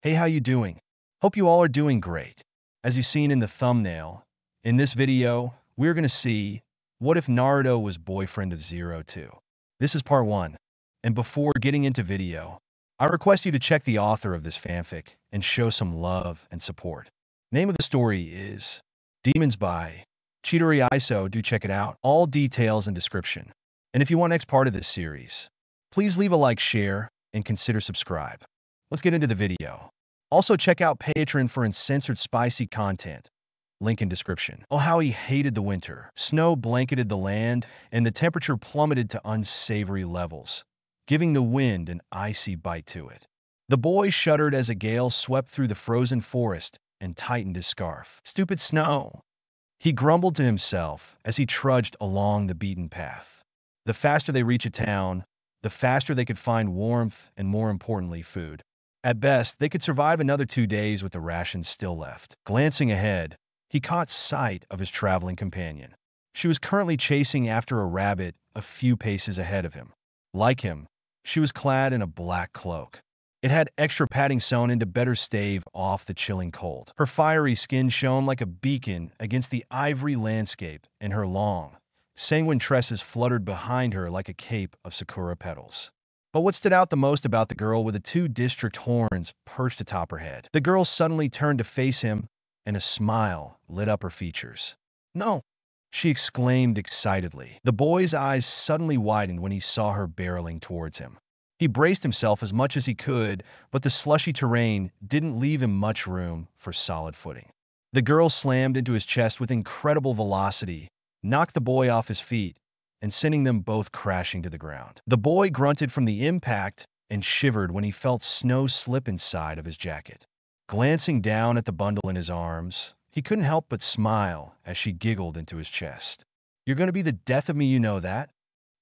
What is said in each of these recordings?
Hey, how you doing? Hope you all are doing great. As you've seen in the thumbnail, in this video, we're going to see what if Naruto was boyfriend of Zero 2. This is part 1. And before getting into video, I request you to check the author of this fanfic and show some love and support. Name of the story is Demons by Chidori Iso. Do check it out. All details in description. And if you want next part of this series, please leave a like, share, and consider subscribe. Let's get into the video. Also check out Patreon for uncensored spicy content. Link in description. Oh, how he hated the winter. Snow blanketed the land, and the temperature plummeted to unsavory levels, giving the wind an icy bite to it. The boy shuddered as a gale swept through the frozen forest and tightened his scarf. Stupid snow! He grumbled to himself as he trudged along the beaten path. The faster they reach a town, the faster they could find warmth and, more importantly, food. At best, they could survive another 2 days with the rations still left. Glancing ahead, he caught sight of his traveling companion. She was currently chasing after a rabbit a few paces ahead of him. Like him, she was clad in a black cloak. It had extra padding sewn in to better stave off the chilling cold. Her fiery skin shone like a beacon against the ivory landscape, and her long, sanguine tresses fluttered behind her like a cape of sakura petals. But what stood out the most about the girl were the 2 district horns perched atop her head. The girl suddenly turned to face him, and a smile lit up her features. "No!" she exclaimed excitedly. The boy's eyes suddenly widened when he saw her barreling towards him. He braced himself as much as he could, but the slushy terrain didn't leave him much room for solid footing. The girl slammed into his chest with incredible velocity, knocked the boy off his feet, and sending them both crashing to the ground. The boy grunted from the impact and shivered when he felt snow slip inside of his jacket. Glancing down at the bundle in his arms, he couldn't help but smile as she giggled into his chest. "You're going to be the death of me, you know that?"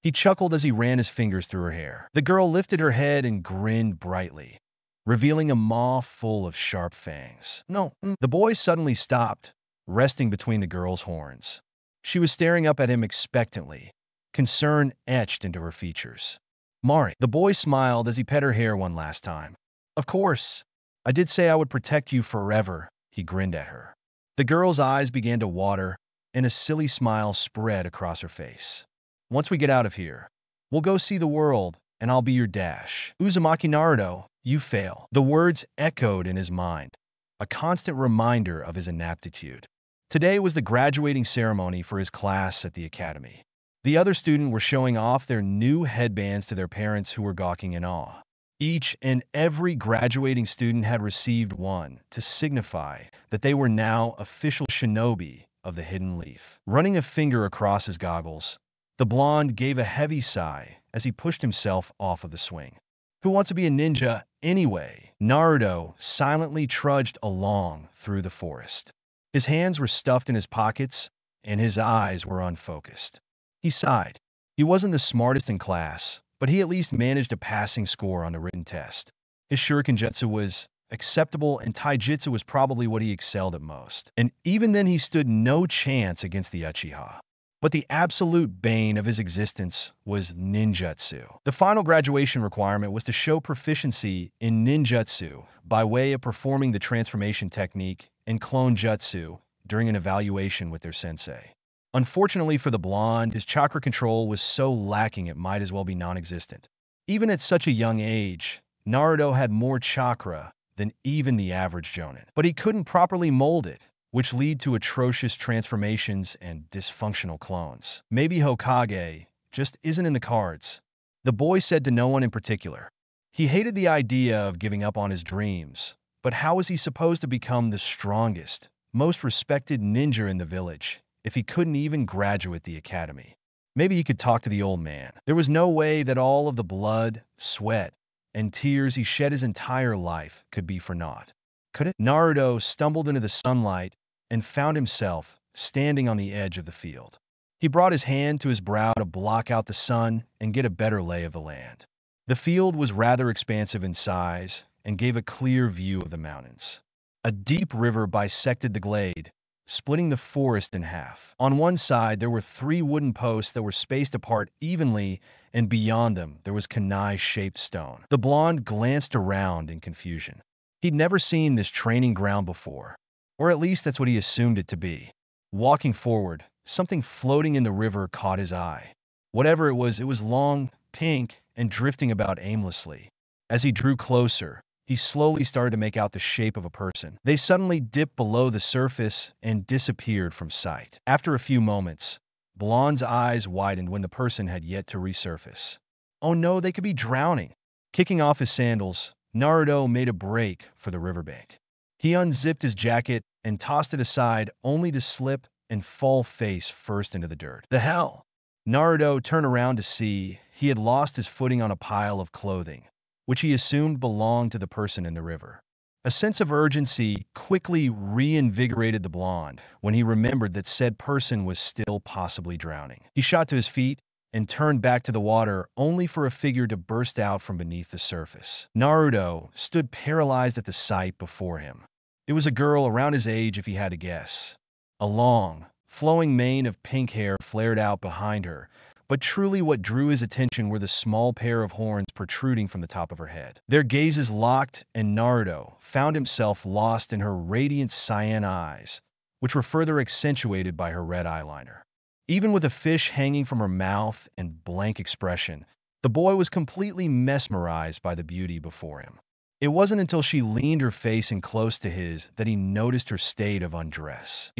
He chuckled as he ran his fingers through her hair. The girl lifted her head and grinned brightly, revealing a maw full of sharp fangs. "No." The boy suddenly stopped, resting between the girl's horns. She was staring up at him expectantly, concern etched into her features. "Mari." The boy smiled as he pet her hair one last time. "Of course. I did say I would protect you forever," he grinned at her. The girl's eyes began to water, and a silly smile spread across her face. "Once we get out of here, we'll go see the world, and I'll be your dash. Uzumaki Naruto, you fail." The words echoed in his mind, a constant reminder of his inaptitude. Today was the graduating ceremony for his class at the academy. The other students were showing off their new headbands to their parents, who were gawking in awe. Each and every graduating student had received one to signify that they were now official shinobi of the Hidden Leaf. Running a finger across his goggles, the blonde gave a heavy sigh as he pushed himself off of the swing. Who wants to be a ninja anyway? Naruto silently trudged along through the forest. His hands were stuffed in his pockets, and his eyes were unfocused. He sighed. He wasn't the smartest in class, but he at least managed a passing score on the written test. His shuriken jutsu was acceptable, and taijutsu was probably what he excelled at most. And even then, he stood no chance against the Uchiha. But the absolute bane of his existence was ninjutsu. The final graduation requirement was to show proficiency in ninjutsu by way of performing the transformation technique and clone jutsu during an evaluation with their sensei. Unfortunately for the blonde, his chakra control was so lacking it might as well be non-existent. Even at such a young age, Naruto had more chakra than even the average jonin. But he couldn't properly mold it, which led to atrocious transformations and dysfunctional clones. Maybe Hokage just isn't in the cards. The boy said to no one in particular. He hated the idea of giving up on his dreams, but how was he supposed to become the strongest, most respected ninja in the village if he couldn't even graduate the academy? Maybe he could talk to the old man. There was no way that all of the blood, sweat, and tears he shed his entire life could be for naught. Could it? Naruto stumbled into the sunlight and found himself standing on the edge of the field. He brought his hand to his brow to block out the sun and get a better lay of the land. The field was rather expansive in size and gave a clear view of the mountains. A deep river bisected the glade, splitting the forest in half. On one side, there were 3 wooden posts that were spaced apart evenly, and beyond them, there was kunai-shaped stone. The blonde glanced around in confusion. He'd never seen this training ground before, or at least that's what he assumed it to be. Walking forward, something floating in the river caught his eye. Whatever it was long, pink, and drifting about aimlessly. As he drew closer, he slowly started to make out the shape of a person. They suddenly dipped below the surface and disappeared from sight. After a few moments, Blonde's eyes widened when the person had yet to resurface. Oh no, they could be drowning. Kicking off his sandals, Naruto made a break for the riverbank. He unzipped his jacket and tossed it aside, only to slip and fall face first into the dirt. The hell? Naruto turned around to see he had lost his footing on a pile of clothing, which he assumed belonged to the person in the river. A sense of urgency quickly reinvigorated the blonde when he remembered that said person was still possibly drowning. He shot to his feet and turned back to the water only for a figure to burst out from beneath the surface. Naruto stood paralyzed at the sight before him. It was a girl around his age if he had to guess. A long, flowing mane of pink hair flared out behind her, but truly what drew his attention were the small pair of horns protruding from the top of her head. Their gazes locked, and Naruto found himself lost in her radiant cyan eyes, which were further accentuated by her red eyeliner. Even with a fish hanging from her mouth and blank expression, the boy was completely mesmerized by the beauty before him. It wasn't until she leaned her face in close to his that he noticed her state of undress.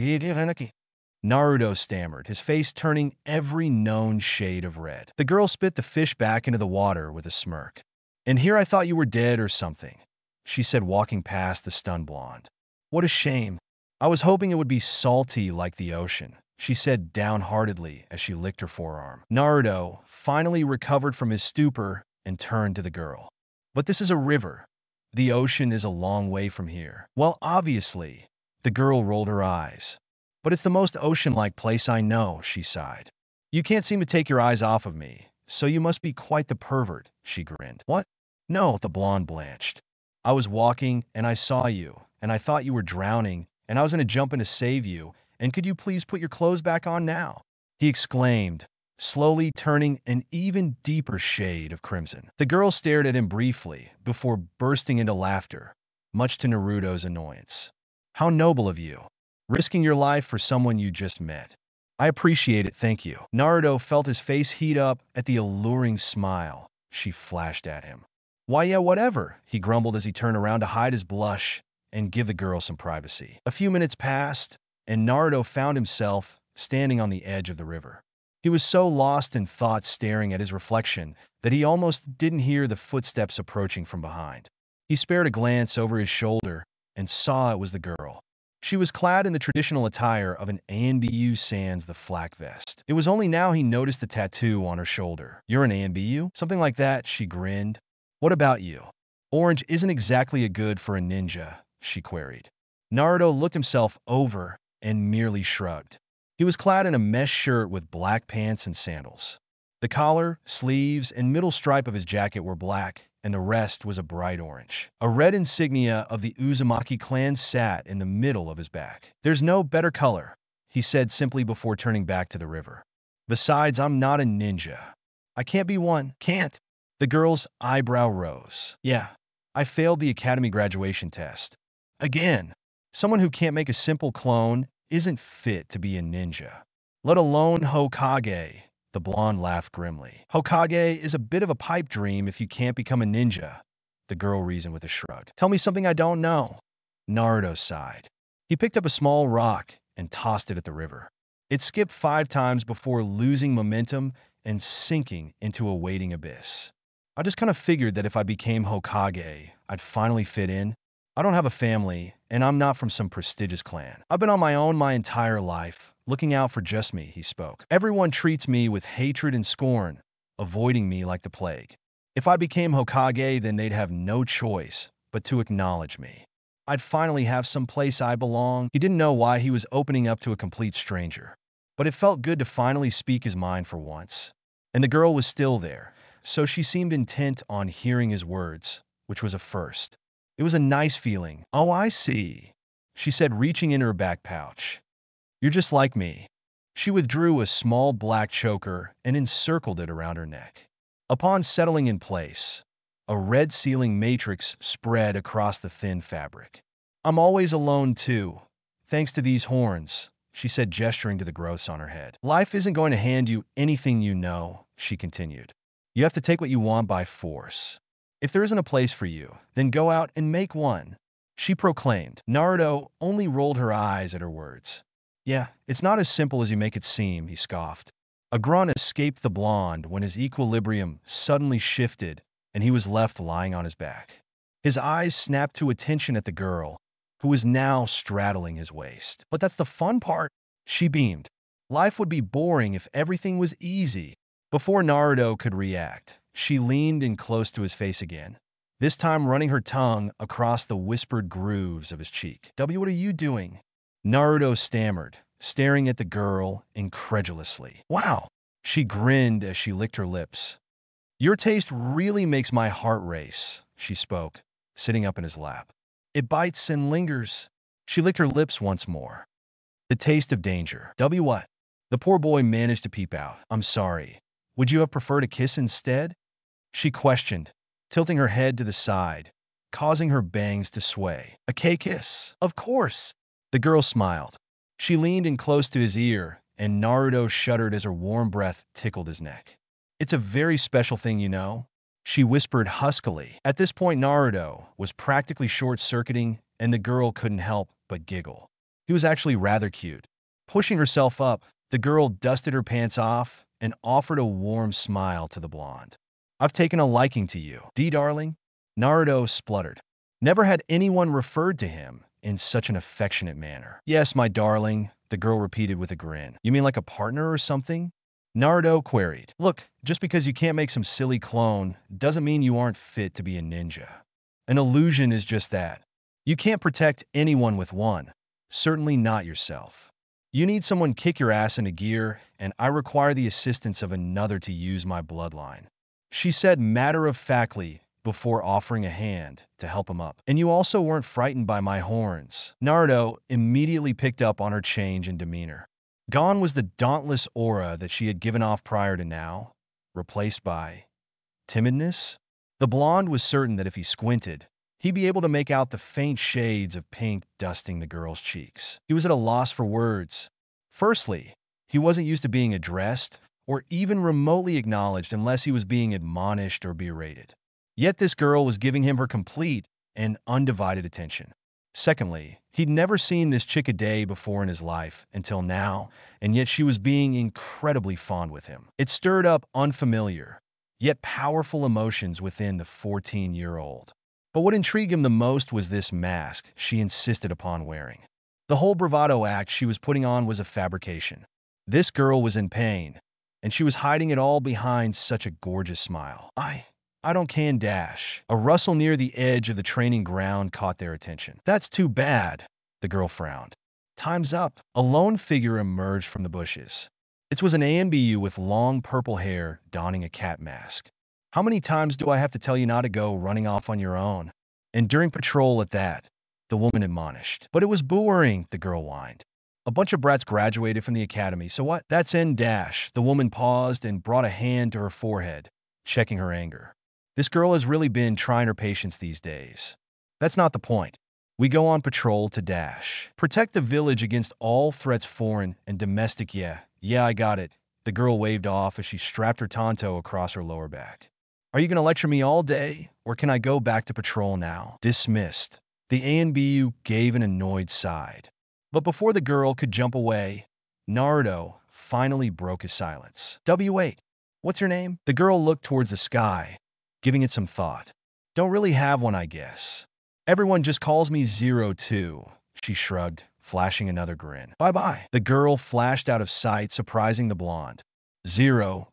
Naruto stammered, his face turning every known shade of red. The girl spit the fish back into the water with a smirk. "And here I thought you were dead or something," she said, walking past the stunned blonde. "What a shame. I was hoping it would be salty like the ocean," she said downheartedly as she licked her forearm. Naruto finally recovered from his stupor and turned to the girl. "But this is a river. The ocean is a long way from here." "Well, obviously," the girl rolled her eyes. "But it's the most ocean-like place I know," she sighed. "You can't seem to take your eyes off of me, so you must be quite the pervert," she grinned. "What?" "No," the blonde blanched. "I was walking, and I saw you, and I thought you were drowning, and I was going to jump in to save you, and could you please put your clothes back on now?" he exclaimed, slowly turning an even deeper shade of crimson. The girl stared at him briefly before bursting into laughter, much to Naruto's annoyance. "How noble of you. Risking your life for someone you just met. I appreciate it, thank you." Naruto felt his face heat up at the alluring smile she flashed at him. "Why, yeah, whatever," he grumbled as he turned around to hide his blush and give the girl some privacy. A few minutes passed, and Naruto found himself standing on the edge of the river. He was so lost in thought staring at his reflection that he almost didn't hear the footsteps approaching from behind. He spared a glance over his shoulder and saw it was the girl. She was clad in the traditional attire of an ANBU sans the flak vest. It was only now he noticed the tattoo on her shoulder. "You're an ANBU?" "Something like that," she grinned. "What about you?" "Orange isn't exactly a good for a ninja," she queried. Naruto looked himself over and merely shrugged. He was clad in a mesh shirt with black pants and sandals. The collar, sleeves, and middle stripe of his jacket were black, and the rest was a bright orange. A red insignia of the Uzumaki clan sat in the middle of his back. "There's no better color," he said simply before turning back to the river. "Besides, I'm not a ninja. I can't be one." "Can't?" The girl's eyebrow rose. "Yeah, I failed the academy graduation test. Again. Someone who can't make a simple clone isn't fit to be a ninja. Let alone Hokage." The blonde laughed grimly. "Hokage is a bit of a pipe dream if you can't become a ninja," the girl reasoned with a shrug. "Tell me something I don't know." Naruto sighed. He picked up a small rock and tossed it at the river. It skipped 5 times before losing momentum and sinking into a waiting abyss. "I just kind of figured that if I became Hokage, I'd finally fit in. I don't have a family, and I'm not from some prestigious clan. I've been on my own my entire life, looking out for just me," he spoke. "Everyone treats me with hatred and scorn, avoiding me like the plague. If I became Hokage, then they'd have no choice but to acknowledge me. I'd finally have some place I belong." He didn't know why he was opening up to a complete stranger, but it felt good to finally speak his mind for once. And the girl was still there, so she seemed intent on hearing his words, which was a first. It was a nice feeling. "Oh, I see," she said, reaching into her back pouch. "You're just like me." She withdrew a small black choker and encircled it around her neck. Upon settling in place, A red ceiling matrix spread across the thin fabric. I'm always alone too, thanks to these horns, she said, gesturing to the growths on her head. Life isn't going to hand you anything you know, she continued. You have to take what you want by force. If there isn't a place for you, then go out and make one, she proclaimed. Naruto only rolled her eyes at her words. Yeah, it's not as simple as you make it seem, he scoffed. A grunt escaped the blonde when his equilibrium suddenly shifted and he was left lying on his back. His eyes snapped to attention at the girl, who was now straddling his waist. But that's the fun part, she beamed. Life would be boring if everything was easy. Before Naruto could react, she leaned in close to his face again, this time running her tongue across the whispered grooves of his cheek. What are you doing? Naruto stammered, staring at the girl incredulously. Wow, she grinned as she licked her lips. Your taste really makes my heart race, she spoke, sitting up in his lap. It bites and lingers. She licked her lips once more. The taste of danger. What? The poor boy managed to peep out. I'm sorry. Would you have preferred a kiss instead? She questioned, tilting her head to the side, causing her bangs to sway. A kiss? Of course. The girl smiled. She leaned in close to his ear, and Naruto shuddered as her warm breath tickled his neck. It's a very special thing, you know, she whispered huskily. At this point, Naruto was practically short-circuiting, and the girl couldn't help but giggle. He was actually rather cute. Pushing herself up, the girl dusted her pants off and offered a warm smile to the blonde. I've taken a liking to you, darling, Naruto spluttered. Never had anyone referred to him in such an affectionate manner. Yes, my darling, the girl repeated with a grin. You mean like a partner or something? Naruto queried. Look, just because you can't make some silly clone doesn't mean you aren't fit to be a ninja. An illusion is just that. You can't protect anyone with one, certainly not yourself. You need someone kick your ass into gear, and I require the assistance of another to use my bloodline, she said matter-of-factly before offering a hand to help him up. And you also weren't frightened by my horns. Naruto immediately picked up on her change in demeanor. Gone was the dauntless aura that she had given off prior to now, replaced by timidness. The blonde was certain that if he squinted, he'd be able to make out the faint shades of pink dusting the girl's cheeks. He was at a loss for words. Firstly, he wasn't used to being addressed or even remotely acknowledged unless he was being admonished or berated. Yet this girl was giving him her complete and undivided attention. Secondly, he'd never seen this chick a day before in his life until now, and yet she was being incredibly fond with him. It stirred up unfamiliar, yet powerful emotions within the 14-year-old. But what intrigued him the most was this mask she insisted upon wearing. The whole bravado act she was putting on was a fabrication. This girl was in pain, and she was hiding it all behind such a gorgeous smile. I don't can dash. A rustle near the edge of the training ground caught their attention. That's too bad, the girl frowned. Time's up. A lone figure emerged from the bushes. It was an ANBU with long purple hair donning a cat mask. How many times do I have to tell you not to go running off on your own? And during patrol at that, the woman admonished. But it was boring, the girl whined. A bunch of brats graduated from the academy, so what? That's N dash. The woman paused and brought a hand to her forehead, checking her anger. This girl has really been trying her patience these days. That's not the point. We go on patrol to dash. Protect the village against all threats, foreign and domestic. Yeah, I got it. The girl waved off as she strapped her tanto across her lower back. Are you going to lecture me all day, or can I go back to patrol now? Dismissed. The ANBU gave an annoyed sigh. But before the girl could jump away, Naruto finally broke his silence. Wait, what's your name? The girl looked towards the sky, giving it some thought. Don't really have one, I guess. Everyone just calls me 02, she shrugged, flashing another grin. Bye-bye. The girl flashed out of sight, surprising the blonde. 02.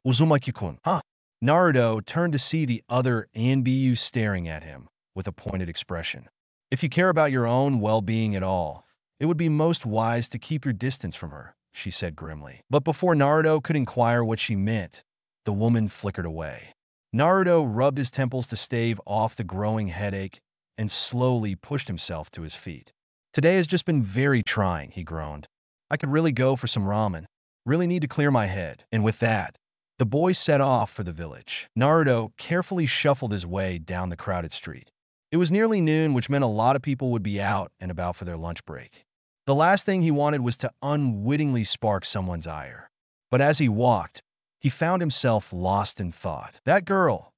Uzumaki-kun. Huh? Naruto turned to see the other ANBU staring at him with a pointed expression. If you care about your own well-being at all, it would be most wise to keep your distance from her, she said grimly. But before Naruto could inquire what she meant, the woman flickered away. Naruto rubbed his temples to stave off the growing headache and slowly pushed himself to his feet. Today has just been very trying, he groaned. I could really go for some ramen. Really need to clear my head. And with that, The boy set off for the village. Naruto carefully shuffled his way down the crowded street. It was nearly noon, which meant a lot of people would be out and about for their lunch break. The last thing he wanted was to unwittingly spark someone's ire. But as he walked, he found himself lost in thought. That girl,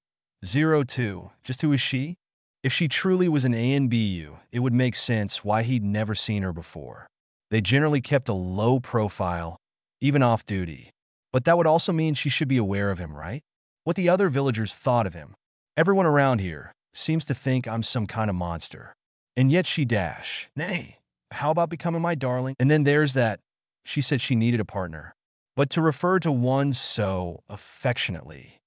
02, just who is she? If she truly was an ANBU, it would make sense why he'd never seen her before. They generally kept a low profile, even off duty. But that would also mean she should be aware of him, right? What the other villagers thought of him. Everyone around here seems to think I'm some kind of monster. And yet she nay, how about becoming my darling? And then there's that, she said she needed a partner. But to refer to one so affectionately.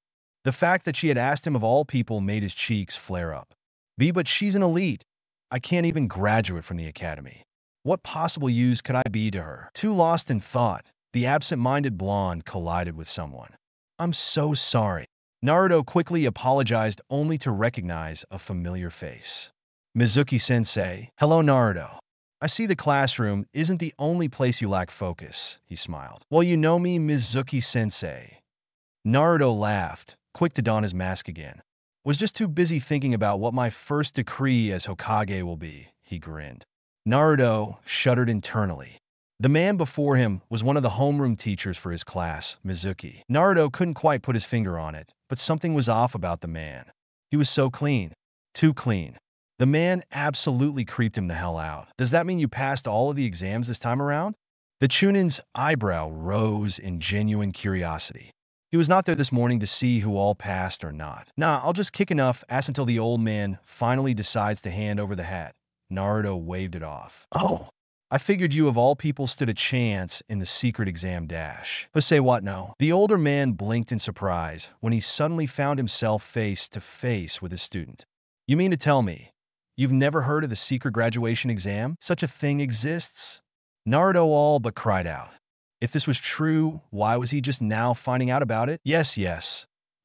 The fact that she had asked him of all people made his cheeks flare up. But she's an elite. I can't even graduate from the academy. What possible use could I be to her? Too lost in thought, the absent-minded blonde collided with someone. I'm so sorry. Naruto quickly apologized only to recognize a familiar face. Mizuki-sensei. Hello, Naruto. I see the classroom isn't the only place you lack focus, he smiled. Well, you know me, Mizuki-sensei. Naruto laughed, quick to don his mask again. Was just too busy thinking about what my first decree as Hokage will be, he grinned. Naruto shuddered internally. The man before him was one of the homeroom teachers for his class, Mizuki. Naruto couldn't quite put his finger on it, but something was off about the man. He was so clean. Too clean. The man absolutely creeped him the hell out. Does that mean you passed all of the exams this time around? The Chunin's eyebrow rose in genuine curiosity. He was not there this morning to see who all passed or not. Nah, I'll just kick enough ass until the old man finally decides to hand over the hat. Naruto waved it off. Oh. I figured you of all people stood a chance in the secret exam dash. But say what no? The older man blinked in surprise when he suddenly found himself face to face with his student. You mean to tell me, you've never heard of the secret graduation exam? Such a thing exists? Naruto all but cried out. If this was true, why was he just now finding out about it? Yes.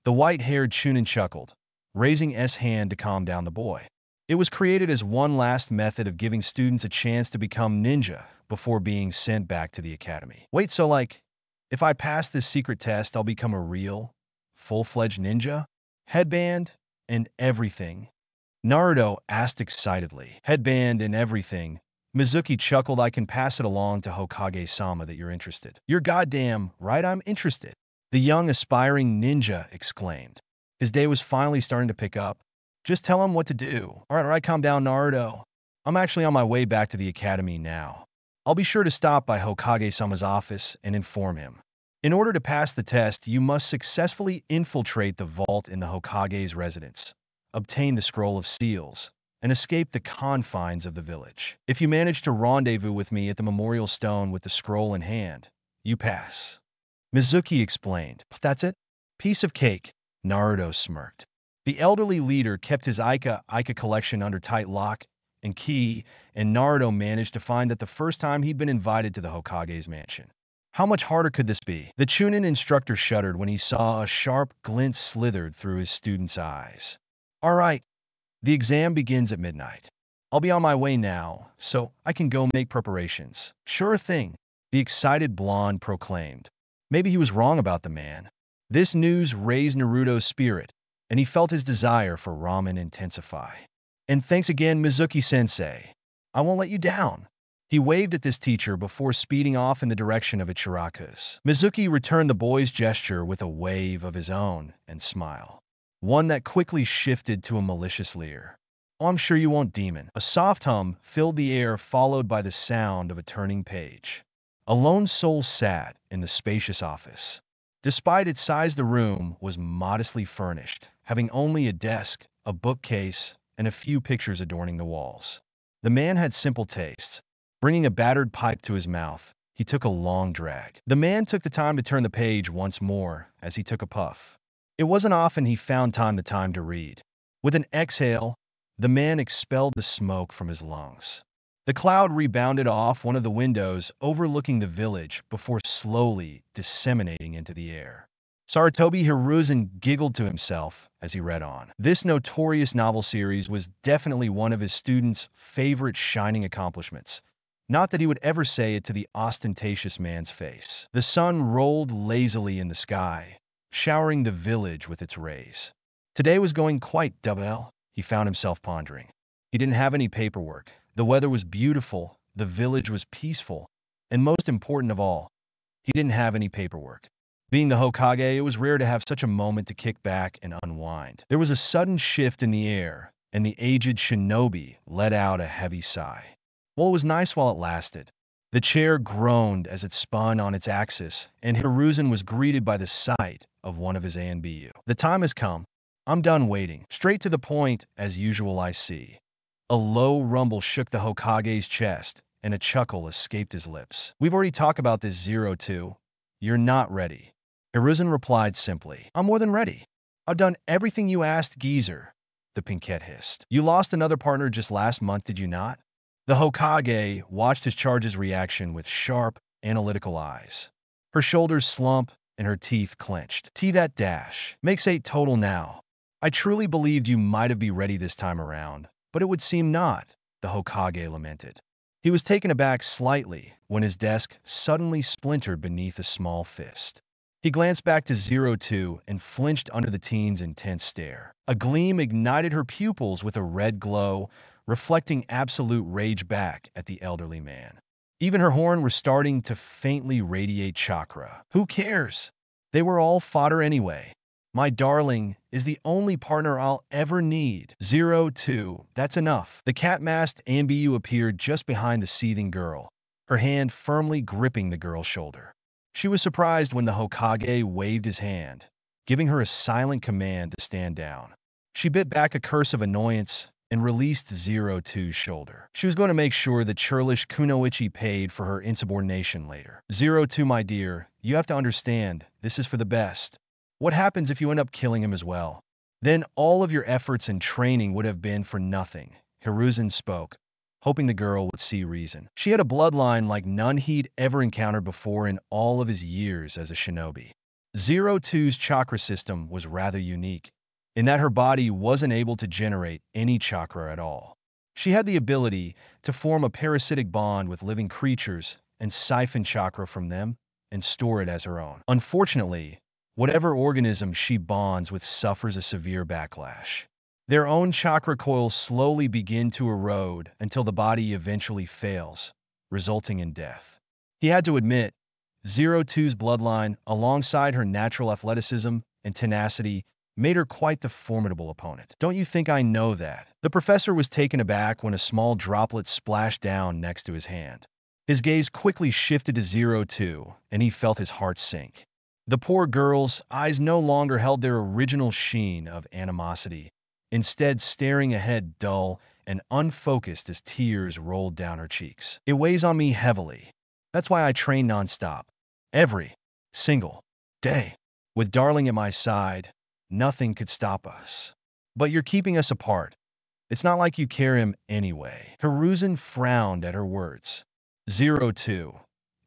The white-haired Chunin chuckled, raising his hand to calm down the boy. It was created as one last method of giving students a chance to become ninja before being sent back to the academy. Wait, so like, if I pass this secret test, I'll become a real, full-fledged ninja? Headband and everything? Naruto asked excitedly. Headband and everything. Mizuki chuckled. I can pass it along to Hokage-sama that you're interested. You're goddamn right I'm interested. The young aspiring ninja exclaimed. His day was finally starting to pick up. Just tell him what to do. All right, calm down, Naruto. I'm actually on my way back to the academy now. I'll be sure to stop by Hokage-sama's office and inform him. In order to pass the test, you must successfully infiltrate the vault in the Hokage's residence, obtain the Scroll of Seals, and escape the confines of the village. If you manage to rendezvous with me at the memorial stone with the scroll in hand, you pass. Mizuki explained. That's it? Piece of cake, Naruto smirked. The elderly leader kept his Aika collection under tight lock and key, and Naruto managed to find that the first time he'd been invited to the Hokage's mansion. How much harder could this be? The Chunin instructor shuddered when he saw a sharp glint slithered through his student's eyes. All right, the exam begins at midnight. I'll be on my way now, so I can go make preparations. Sure thing, the excited blonde proclaimed. Maybe he was wrong about the man. This news raised Naruto's spirit, and he felt his desire for ramen intensify. And thanks again, Mizuki-sensei. I won't let you down. He waved at this teacher before speeding off in the direction of Ichiraku's. Mizuki returned the boy's gesture with a wave of his own and smile, one that quickly shifted to a malicious leer. Oh, I'm sure you won't, demon. A soft hum filled the air, followed by the sound of a turning page. A lone soul sat in the spacious office. Despite its size, the room was modestly furnished, having only a desk, a bookcase, and a few pictures adorning the walls. The man had simple tastes. Bringing a battered pipe to his mouth, he took a long drag. The man took the time to turn the page once more as he took a puff. It wasn't often he found time to read. With an exhale, the man expelled the smoke from his lungs. The cloud rebounded off one of the windows overlooking the village before slowly disseminating into the air. Sarutobi Hiruzen giggled to himself as he read on. This notorious novel series was definitely one of his students' favorite shining accomplishments. Not that he would ever say it to the ostentatious man's face. The sun rolled lazily in the sky, showering the village with its rays. Today was going quite well, he found himself pondering. He didn't have any paperwork. The weather was beautiful, the village was peaceful, and most important of all, he didn't have any paperwork. Being the Hokage, it was rare to have such a moment to kick back and unwind. There was a sudden shift in the air, and the aged shinobi let out a heavy sigh. Well, it was nice while it lasted. The chair groaned as it spun on its axis, and Hiruzen was greeted by the sight of one of his ANBU. The time has come. I'm done waiting. Straight to the point, as usual, I see. A low rumble shook the Hokage's chest, and a chuckle escaped his lips. We've already talked about this 02. You're not ready. Hiruzen replied simply, I'm more than ready. I've done everything you asked, geezer, the Pinkette hissed. You lost another partner just last month, did you not? The Hokage watched his charge's reaction with sharp, analytical eyes. Her shoulders slumped and her teeth clenched. That dash. Makes 8 total now. I truly believed you might have been ready this time around, but it would seem not, the Hokage lamented. He was taken aback slightly when his desk suddenly splintered beneath a small fist. He glanced back to 02 and flinched under the teen's intense stare. A gleam ignited her pupils with a red glow, reflecting absolute rage back at the elderly man. Even her horn was starting to faintly radiate chakra. Who cares? They were all fodder anyway. My darling is the only partner I'll ever need. 02, that's enough. The cat-masked ANBU appeared just behind the seething girl, her hand firmly gripping the girl's shoulder. She was surprised when the Hokage waved his hand, giving her a silent command to stand down. She bit back a curse of annoyance and released 02's shoulder. She was going to make sure that churlish Kunoichi paid for her insubordination later. 02, my dear, you have to understand, this is for the best. What happens if you end up killing him as well? Then all of your efforts and training would have been for nothing. Hiruzen spoke, hoping the girl would see reason. She had a bloodline like none he'd ever encountered before in all of his years as a shinobi. 02's chakra system was rather unique, in that her body wasn't able to generate any chakra at all. She had the ability to form a parasitic bond with living creatures and siphon chakra from them and store it as her own. Unfortunately, whatever organism she bonds with suffers a severe backlash. Their own chakra coils slowly begin to erode until the body eventually fails, resulting in death. He had to admit, 02's bloodline, alongside her natural athleticism and tenacity, made her quite the formidable opponent. Don't you think I know that? The professor was taken aback when a small droplet splashed down next to his hand. His gaze quickly shifted to 02, and he felt his heart sink. The poor girl's eyes no longer held their original sheen of animosity, instead staring ahead dull and unfocused as tears rolled down her cheeks. It weighs on me heavily. That's why I train nonstop. Every single day. With Darling at my side, nothing could stop us. But you're keeping us apart. It's not like you care him anyway. Hiruzen frowned at her words. 02.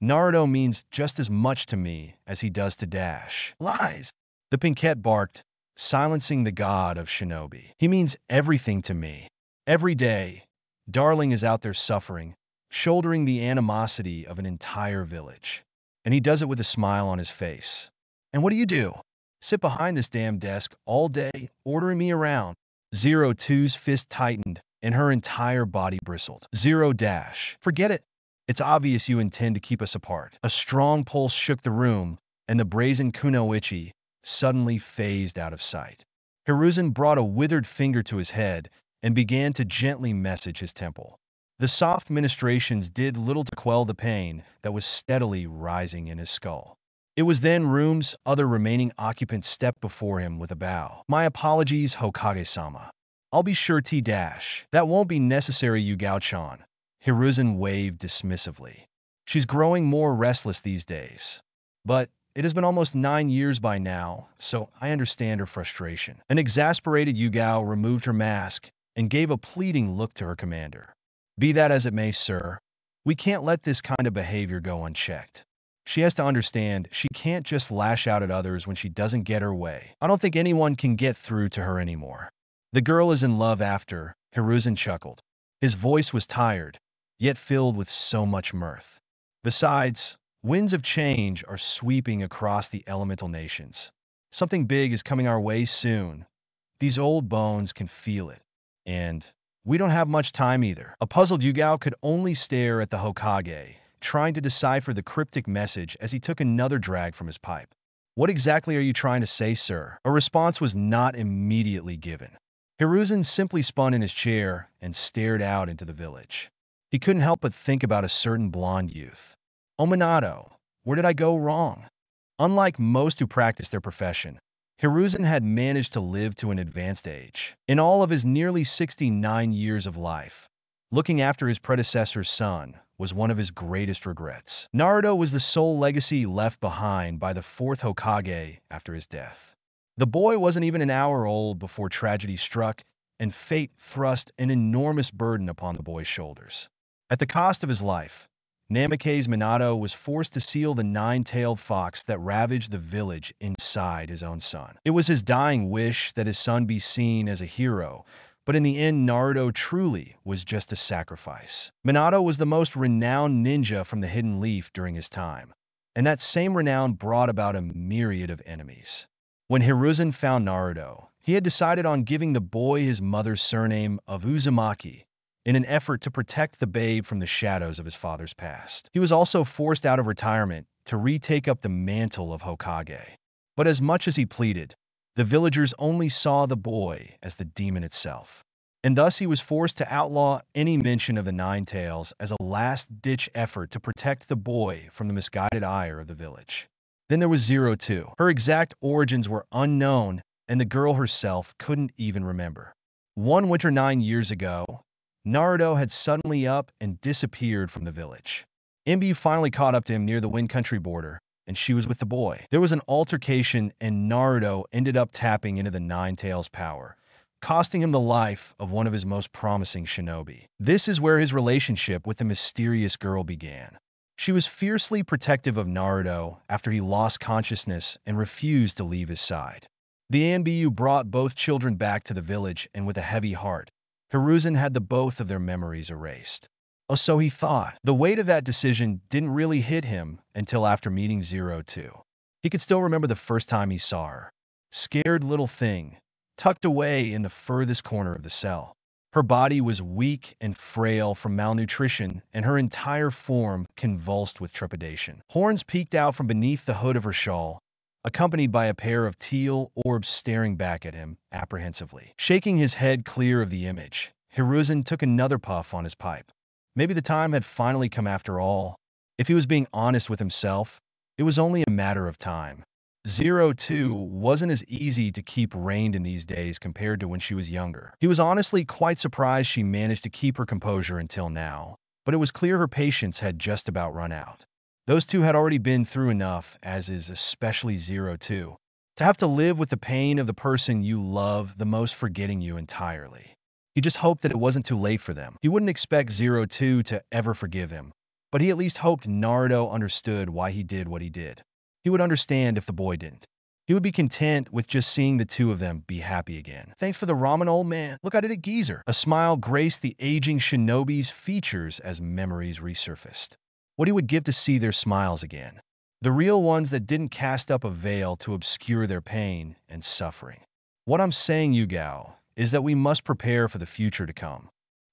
Naruto means just as much to me as he does to Dash. Lies. The Pinkette barked, silencing the god of shinobi. He means everything to me. Every day, Darling is out there suffering, shouldering the animosity of an entire village. And he does it with a smile on his face. And what do? Sit behind this damn desk all day, ordering me around. 02's fist tightened, and her entire body bristled. 0 dash. Forget it. It's obvious you intend to keep us apart. A strong pulse shook the room, and the brazen kunoichi suddenly phased out of sight. Hiruzen brought a withered finger to his head and began to gently massage his temple. The soft ministrations did little to quell the pain that was steadily rising in his skull. It was then Room's other remaining occupant stepped before him with a bow. My apologies, Hokage-sama. I'll be sure T-dash. That won't be necessary, Yugao-chan. Hiruzen waved dismissively. She's growing more restless these days. But it has been almost 9 years by now, so I understand her frustration. An exasperated Yugao removed her mask and gave a pleading look to her commander. Be that as it may, sir, we can't let this kind of behavior go unchecked. She has to understand she can't just lash out at others when she doesn't get her way. I don't think anyone can get through to her anymore. The girl is in love after, Hiruzen chuckled. His voice was tired, yet filled with so much mirth. Besides, winds of change are sweeping across the elemental nations. Something big is coming our way soon. These old bones can feel it. And we don't have much time either. A puzzled Yugao could only stare at the Hokage, trying to decipher the cryptic message as he took another drag from his pipe. What exactly are you trying to say, sir? A response was not immediately given. Hiruzen simply spun in his chair and stared out into the village. He couldn't help but think about a certain blonde youth. Oh, Minato, where did I go wrong? Unlike most who practice their profession, Hiruzen had managed to live to an advanced age. In all of his nearly 69 years of life, looking after his predecessor's son was one of his greatest regrets. Naruto was the sole legacy left behind by the fourth Hokage after his death. The boy wasn't even an hour old before tragedy struck, and fate thrust an enormous burden upon the boy's shoulders. At the cost of his life, Namake's Minato was forced to seal the nine-tailed fox that ravaged the village inside his own son. It was his dying wish that his son be seen as a hero, but in the end, Naruto truly was just a sacrifice. Minato was the most renowned ninja from the Hidden Leaf during his time, and that same renown brought about a myriad of enemies. When Hiruzen found Naruto, he had decided on giving the boy his mother's surname of Uzumaki, in an effort to protect the babe from the shadows of his father's past. He was also forced out of retirement to retake up the mantle of Hokage. But as much as he pleaded, the villagers only saw the boy as the demon itself. And thus he was forced to outlaw any mention of the Nine Tails as a last-ditch effort to protect the boy from the misguided ire of the village. Then there was Zero Two. Her exact origins were unknown, and the girl herself couldn't even remember. One winter 9 years ago, Naruto had suddenly up and disappeared from the village. Imbu finally caught up to him near the Wind Country border, and she was with the boy. There was an altercation, and Naruto ended up tapping into the Nine Tails' power, costing him the life of one of his most promising shinobi. This is where his relationship with the mysterious girl began. She was fiercely protective of Naruto after he lost consciousness and refused to leave his side. The Anbu brought both children back to the village, and with a heavy heart, Hiruzen had the both of their memories erased. Oh, so he thought. The weight of that decision didn't really hit him until after meeting Zero Two. He could still remember the first time he saw her. Scared little thing, tucked away in the furthest corner of the cell. Her body was weak and frail from malnutrition, and her entire form convulsed with trepidation. Horns peeked out from beneath the hood of her shawl, accompanied by a pair of teal orbs staring back at him apprehensively. Shaking his head clear of the image, Hiruzen took another puff on his pipe. Maybe the time had finally come after all. If he was being honest with himself, it was only a matter of time. Zero Two wasn't as easy to keep reined in these days compared to when she was younger. He was honestly quite surprised she managed to keep her composure until now, but it was clear her patience had just about run out. Those two had already been through enough, as is especially Zero Two, to have to live with the pain of the person you love the most forgetting you entirely. He just hoped that it wasn't too late for them. He wouldn't expect Zero Two to ever forgive him, but he at least hoped Naruto understood why he did what he did. He would understand if the boy didn't. He would be content with just seeing the two of them be happy again. Thanks for the ramen, old man. Look, I did it, geezer. A smile graced the aging shinobi's features as memories resurfaced. What he would give to see their smiles again. The real ones that didn't cast up a veil to obscure their pain and suffering. What I'm saying, Yugao, is that we must prepare for the future to come.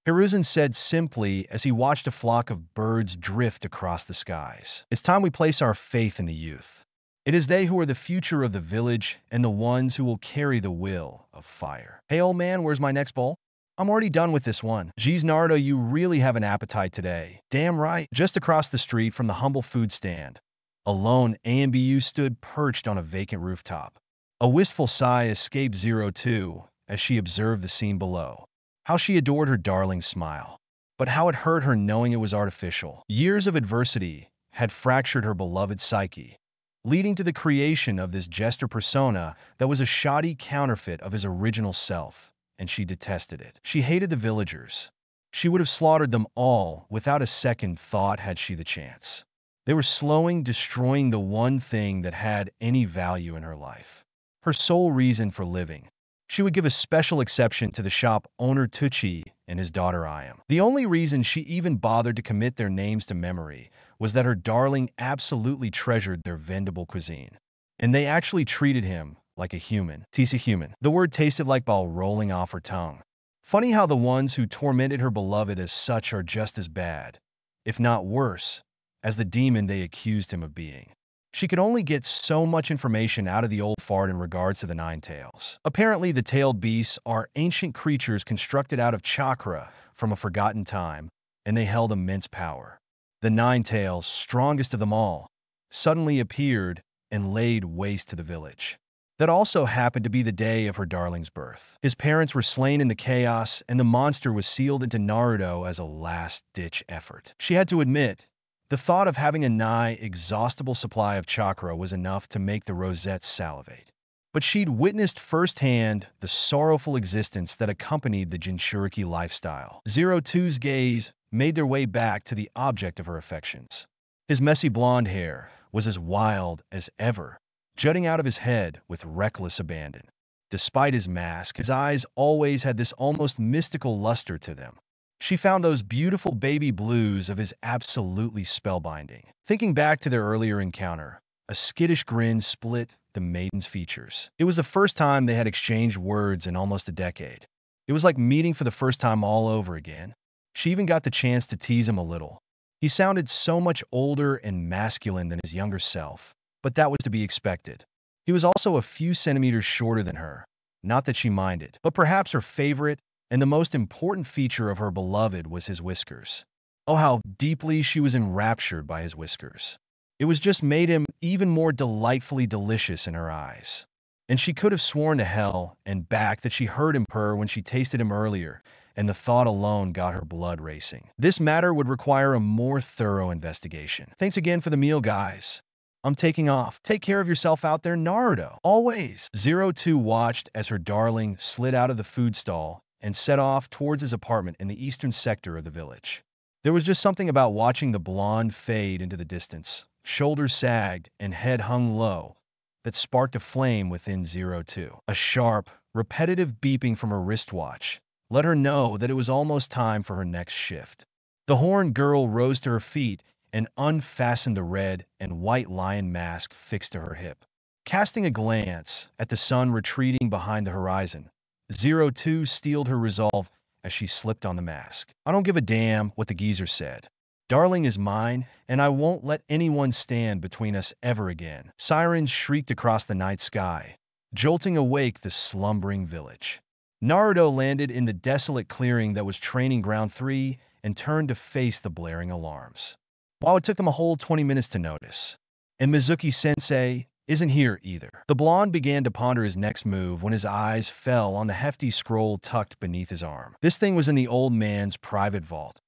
Hiruzen said simply as he watched a flock of birds drift across the skies. It's time we place our faith in the youth. It is they who are the future of the village and the ones who will carry the will of fire. Hey, old man, where's my next bowl? I'm already done with this one. Geez, Naruto, you really have an appetite today. Damn right. Just across the street from the humble food stand, a lone AMBU stood perched on a vacant rooftop. A wistful sigh escaped Zero Two as she observed the scene below. How she adored her darling smile. But how it hurt her knowing it was artificial. Years of adversity had fractured her beloved psyche, leading to the creation of this jester persona that was a shoddy counterfeit of his original self, and she detested it. She hated the villagers. She would have slaughtered them all without a second thought had she the chance. They were destroying the one thing that had any value in her life. Her sole reason for living. She would give a special exception to the shop owner Tucci and his daughter Ayam. The only reason she even bothered to commit their names to memory was that her darling absolutely treasured their vendible cuisine. And they actually treated him like a human. Tisa human. The word tasted like ball rolling off her tongue. Funny how the ones who tormented her beloved as such are just as bad, if not worse, as the demon they accused him of being. She could only get so much information out of the old fart in regards to the Nine Tails. Apparently, the tailed beasts are ancient creatures constructed out of chakra from a forgotten time, and they held immense power. The Nine Tails, strongest of them all, suddenly appeared and laid waste to the village. That also happened to be the day of her darling's birth. His parents were slain in the chaos, and the monster was sealed into Naruto as a last-ditch effort. She had to admit, the thought of having a nigh-exhaustible supply of chakra was enough to make the Rosettes salivate. But she'd witnessed firsthand the sorrowful existence that accompanied the Jinchuriki lifestyle. Zero Two's gaze made their way back to the object of her affections. His messy blonde hair was as wild as ever, jutting out of his head with reckless abandon. Despite his mask, his eyes always had this almost mystical luster to them. She found those beautiful baby blues of his absolutely spellbinding. Thinking back to their earlier encounter, a skittish grin split the maiden's features. It was the first time they had exchanged words in almost a decade. It was like meeting for the first time all over again. She even got the chance to tease him a little. He sounded so much older and masculine than his younger self, but that was to be expected. He was also a few centimeters shorter than her. Not that she minded, but perhaps her favorite and the most important feature of her beloved was his whiskers. Oh, how deeply she was enraptured by his whiskers. It was just made him even more delightfully delicious in her eyes. And she could have sworn to hell and back that she heard him purr when she tasted him earlier, and the thought alone got her blood racing. This matter would require a more thorough investigation. Thanks again for the meal, guys. I'm taking off. Take care of yourself out there, Naruto. Always. Zero Two watched as her darling slid out of the food stall and set off towards his apartment in the eastern sector of the village. There was just something about watching the blonde fade into the distance, shoulders sagged and head hung low, that sparked a flame within Zero Two. A sharp, repetitive beeping from her wristwatch let her know that it was almost time for her next shift. The horned girl rose to her feet and unfastened the red and white lion mask fixed to her hip. Casting a glance at the sun retreating behind the horizon, Zero Two steeled her resolve as she slipped on the mask. I don't give a damn what the geezer said. Darling is mine, and I won't let anyone stand between us ever again. Sirens shrieked across the night sky, jolting awake the slumbering village. Naruto landed in the desolate clearing that was Training Ground 3 and turned to face the blaring alarms. While it took them a whole 20 minutes to notice. And Mizuki-sensei isn't here either. The blonde began to ponder his next move when his eyes fell on the hefty scroll tucked beneath his arm. This thing was in the old man's private vault.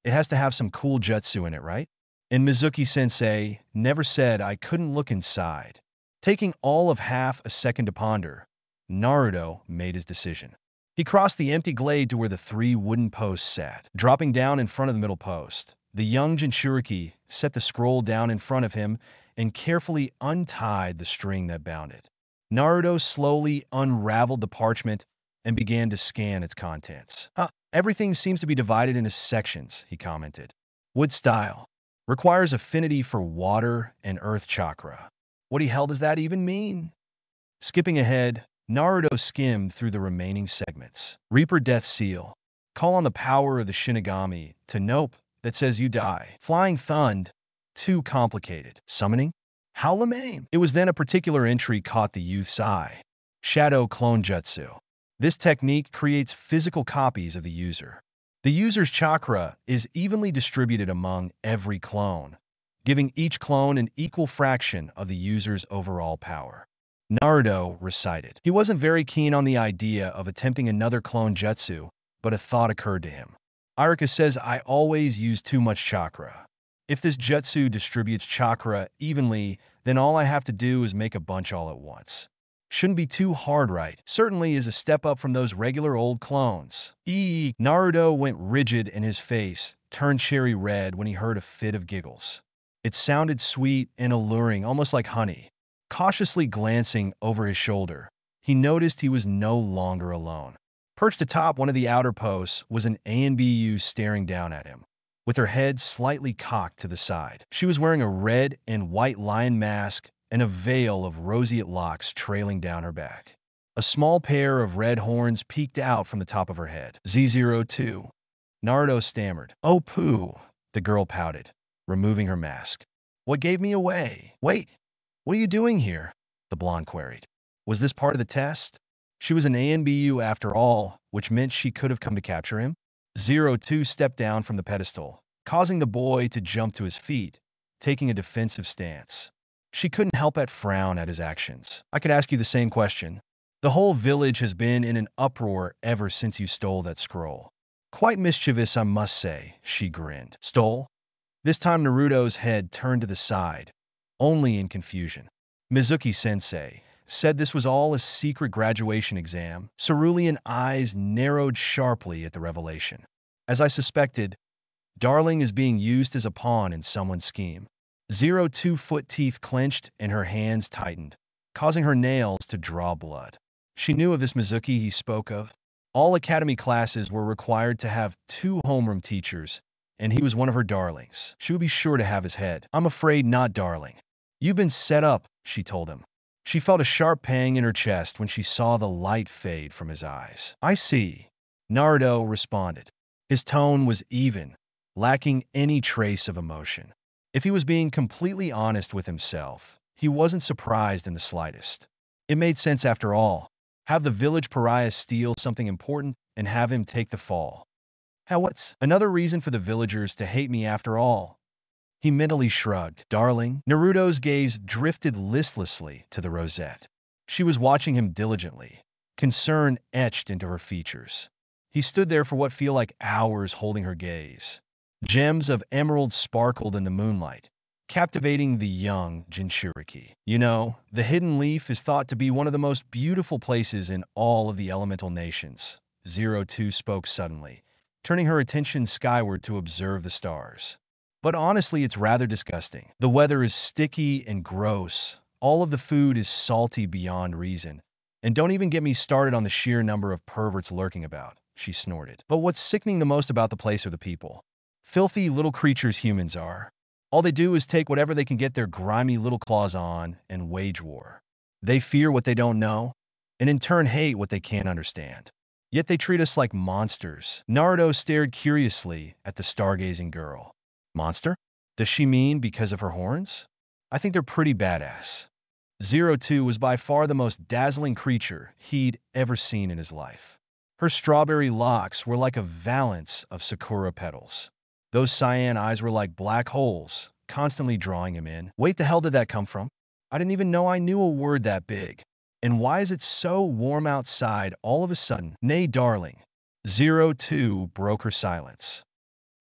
It has to have some cool jutsu in it, right? And Mizuki-sensei never said I couldn't look inside. Taking all of half a second to ponder, Naruto made his decision. He crossed the empty glade to where the 3 wooden posts sat. Dropping down in front of the middle post, the young Jinchuriki set the scroll down in front of him and carefully untied the string that bound it. Naruto slowly unraveled the parchment and began to scan its contents. Everything seems to be divided into sections, he commented. Wood style. Requires affinity for water and earth chakra. What the hell does that even mean? Skipping ahead, Naruto skimmed through the remaining segments. Reaper Death Seal. Call on the power of the Shinigami to nope that says you die. Flying Thund. Too complicated. Summoning? How lame. It was then a particular entry caught the youth's eye. Shadow Clone Jutsu. This technique creates physical copies of the user. The user's chakra is evenly distributed among every clone, giving each clone an equal fraction of the user's overall power. Naruto recited. He wasn't very keen on the idea of attempting another clone jutsu, but a thought occurred to him. Irika says I always use too much chakra. If this jutsu distributes chakra evenly, then all I have to do is make a bunch all at once. Shouldn't be too hard, right? Certainly is a step up from those regular old clones. Naruto went rigid and his face turned cherry red when he heard a fit of giggles. It sounded sweet and alluring, almost like honey. Cautiously glancing over his shoulder, he noticed he was no longer alone. Perched atop one of the outer posts was an ANBU staring down at him, with her head slightly cocked to the side. She was wearing a red and white lion mask and a veil of roseate locks trailing down her back. A small pair of red horns peeked out from the top of her head. Z02. Naruto stammered. "Oh, pooh," the girl pouted, removing her mask. "What gave me away?" "Wait, what are you doing here?" the blonde queried. Was this part of the test? She was an ANBU after all, which meant she could have come to capture him. 02 stepped down from the pedestal, causing the boy to jump to his feet, taking a defensive stance. She couldn't help but frown at his actions. "I could ask you the same question. The whole village has been in an uproar ever since you stole that scroll." "Quite mischievous, I must say," she grinned. "Stole?" This time Naruto's head turned to the side, only in confusion. "Mizuki-sensei said this was all a secret graduation exam." Cerulean eyes narrowed sharply at the revelation. "As I suspected, Darling is being used as a pawn in someone's scheme." 02-foot teeth clenched and her hands tightened, causing her nails to draw blood. She knew of this Mizuki he spoke of. All academy classes were required to have 2 homeroom teachers, and he was one of her darlings. She would be sure to have his head. "I'm afraid not, darling. You've been set up," she told him. She felt a sharp pang in her chest when she saw the light fade from his eyes. "I see," Naruto responded. His tone was even, lacking any trace of emotion. If he was being completely honest with himself, he wasn't surprised in the slightest. It made sense after all. Have the village pariah steal something important and have him take the fall. How what's another reason for the villagers to hate me after all? He mentally shrugged. "Darling." Naruto's gaze drifted listlessly to the rosette. She was watching him diligently, concern etched into her features. He stood there for what felt like hours holding her gaze. Gems of emerald sparkled in the moonlight, captivating the young Jinchuriki. "You know, the Hidden Leaf is thought to be one of the most beautiful places in all of the elemental nations." 02 spoke suddenly, turning her attention skyward to observe the stars. "But honestly, it's rather disgusting. The weather is sticky and gross. All of the food is salty beyond reason. And don't even get me started on the sheer number of perverts lurking about," she snorted. "But what's sickening the most about the place are the people. Filthy little creatures humans are. All they do is take whatever they can get their grimy little claws on and wage war. They fear what they don't know, and in turn hate what they can't understand. Yet they treat us like monsters." Naruto stared curiously at the stargazing girl. "Monster? Does she mean because of her horns? I think they're pretty badass." 02 was by far the most dazzling creature he'd ever seen in his life. Her strawberry locks were like a valance of sakura petals. Those cyan eyes were like black holes, constantly drawing him in. "Wait, the hell did that come from? I didn't even know I knew a word that big. And why is it so warm outside all of a sudden?" "Nay, darling." 02 broke her silence.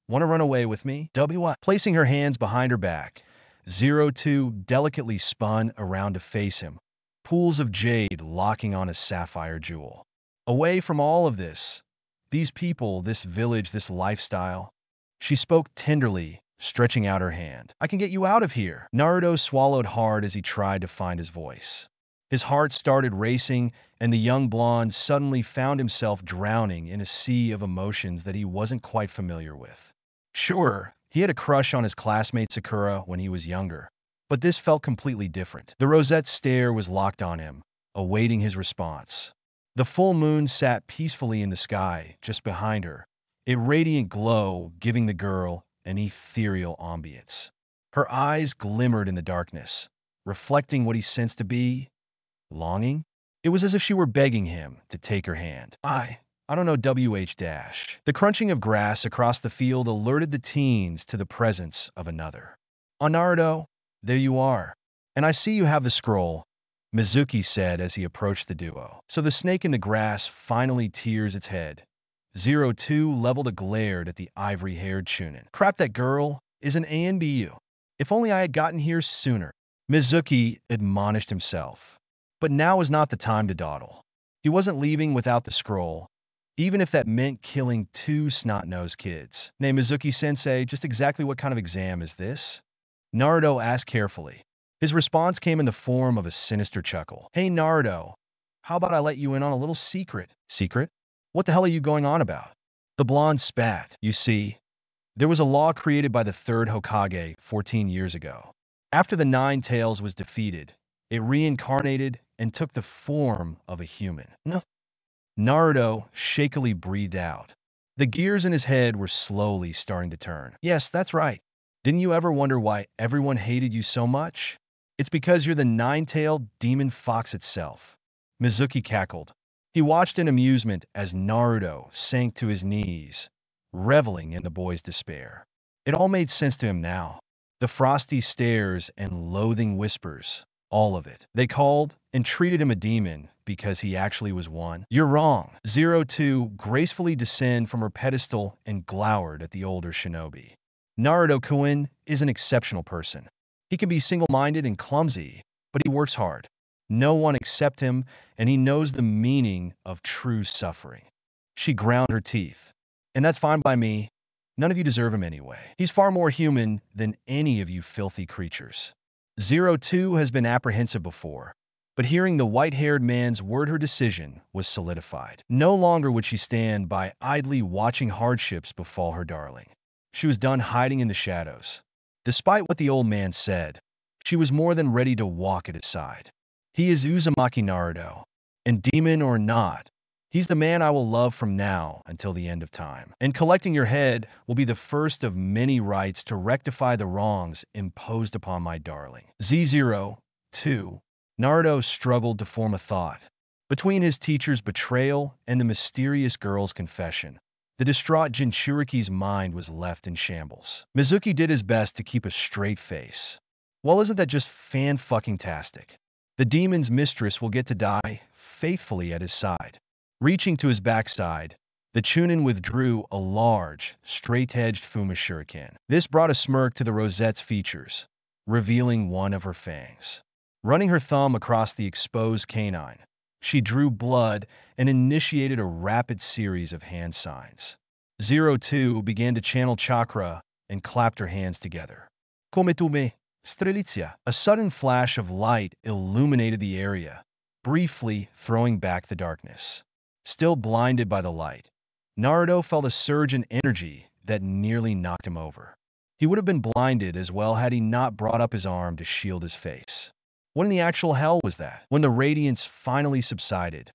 "Want to run away with me?" What? Placing her hands behind her back, 02 delicately spun around to face him, pools of jade locking on a sapphire jewel. "Away from all of this. These people, this village, this lifestyle." She spoke tenderly, stretching out her hand. "I can get you out of here." Naruto swallowed hard as he tried to find his voice. His heart started racing, and the young blonde suddenly found himself drowning in a sea of emotions that he wasn't quite familiar with. Sure, he had a crush on his classmate Sakura when he was younger, but this felt completely different. The rosette stare was locked on him, awaiting his response. The full moon sat peacefully in the sky just behind her, a radiant glow giving the girl an ethereal ambience. Her eyes glimmered in the darkness, reflecting what he sensed to be longing. It was as if she were begging him to take her hand. I don't know WH-. The crunching of grass across the field alerted the teens to the presence of another. "Oh, Naruto, there you are. And I see you have the scroll," Mizuki said as he approached the duo. So the snake in the grass finally tears its head. 02 leveled a glare at the ivory-haired Chunin. "Crap, that girl is an ANBU. If only I had gotten here sooner," Mizuki admonished himself. But now was not the time to dawdle. He wasn't leaving without the scroll, even if that meant killing 2 snot-nosed kids. "Nay, Mizuki-sensei, just exactly what kind of exam is this?" Naruto asked carefully. His response came in the form of a sinister chuckle. "Hey, Naruto, how about I let you in on a little secret?" "Secret? What the hell are you going on about?" The blonde spat. "You see, there was a law created by the 3rd Hokage 14 years ago. After the Nine Tails was defeated, it reincarnated and took the form of a human. No. Naruto shakily breathed out. The gears in his head were slowly starting to turn. Yes, that's right. Didn't you ever wonder why everyone hated you so much? It's because you're the nine-tailed demon fox itself. Mizuki cackled. He watched in amusement as Naruto sank to his knees, reveling in the boy's despair. It all made sense to him now. The frosty stares and loathing whispers, all of it. They called and treated him a demon because he actually was one. You're wrong. Zero Two gracefully descended from her pedestal and glowered at the older shinobi. Naruto-kun is an exceptional person. He can be single-minded and clumsy, but he works hard. No one accepts him, and he knows the meaning of true suffering. She ground her teeth. And that's fine by me. None of you deserve him anyway. He's far more human than any of you filthy creatures. Zero Two has been apprehensive before, but hearing the white-haired man's word, her decision was solidified. No longer would she stand by idly watching hardships befall her darling. She was done hiding in the shadows. Despite what the old man said, she was more than ready to walk at his side. He is Uzumaki Naruto, and demon or not, he's the man I will love from now until the end of time. And collecting your head will be the first of many rites to rectify the wrongs imposed upon my darling. Z02. Naruto struggled to form a thought. Between his teacher's betrayal and the mysterious girl's confession, the distraught Jinchuriki's mind was left in shambles. Mizuki did his best to keep a straight face. Well, isn't that just fan-fucking-tastic? The demon's mistress will get to die faithfully at his side. Reaching to his backside, the Chunin withdrew a large, straight-edged Fuma shuriken. This brought a smirk to the Rosette's features, revealing one of her fangs. Running her thumb across the exposed canine, she drew blood and initiated a rapid series of hand signs. Zero Two began to channel chakra and clapped her hands together. Come tu me, Strelitzia. A sudden flash of light illuminated the area, briefly throwing back the darkness. Still blinded by the light, Naruto felt a surge in energy that nearly knocked him over. He would have been blinded as well had he not brought up his arm to shield his face. What in the actual hell was that? When the radiance finally subsided,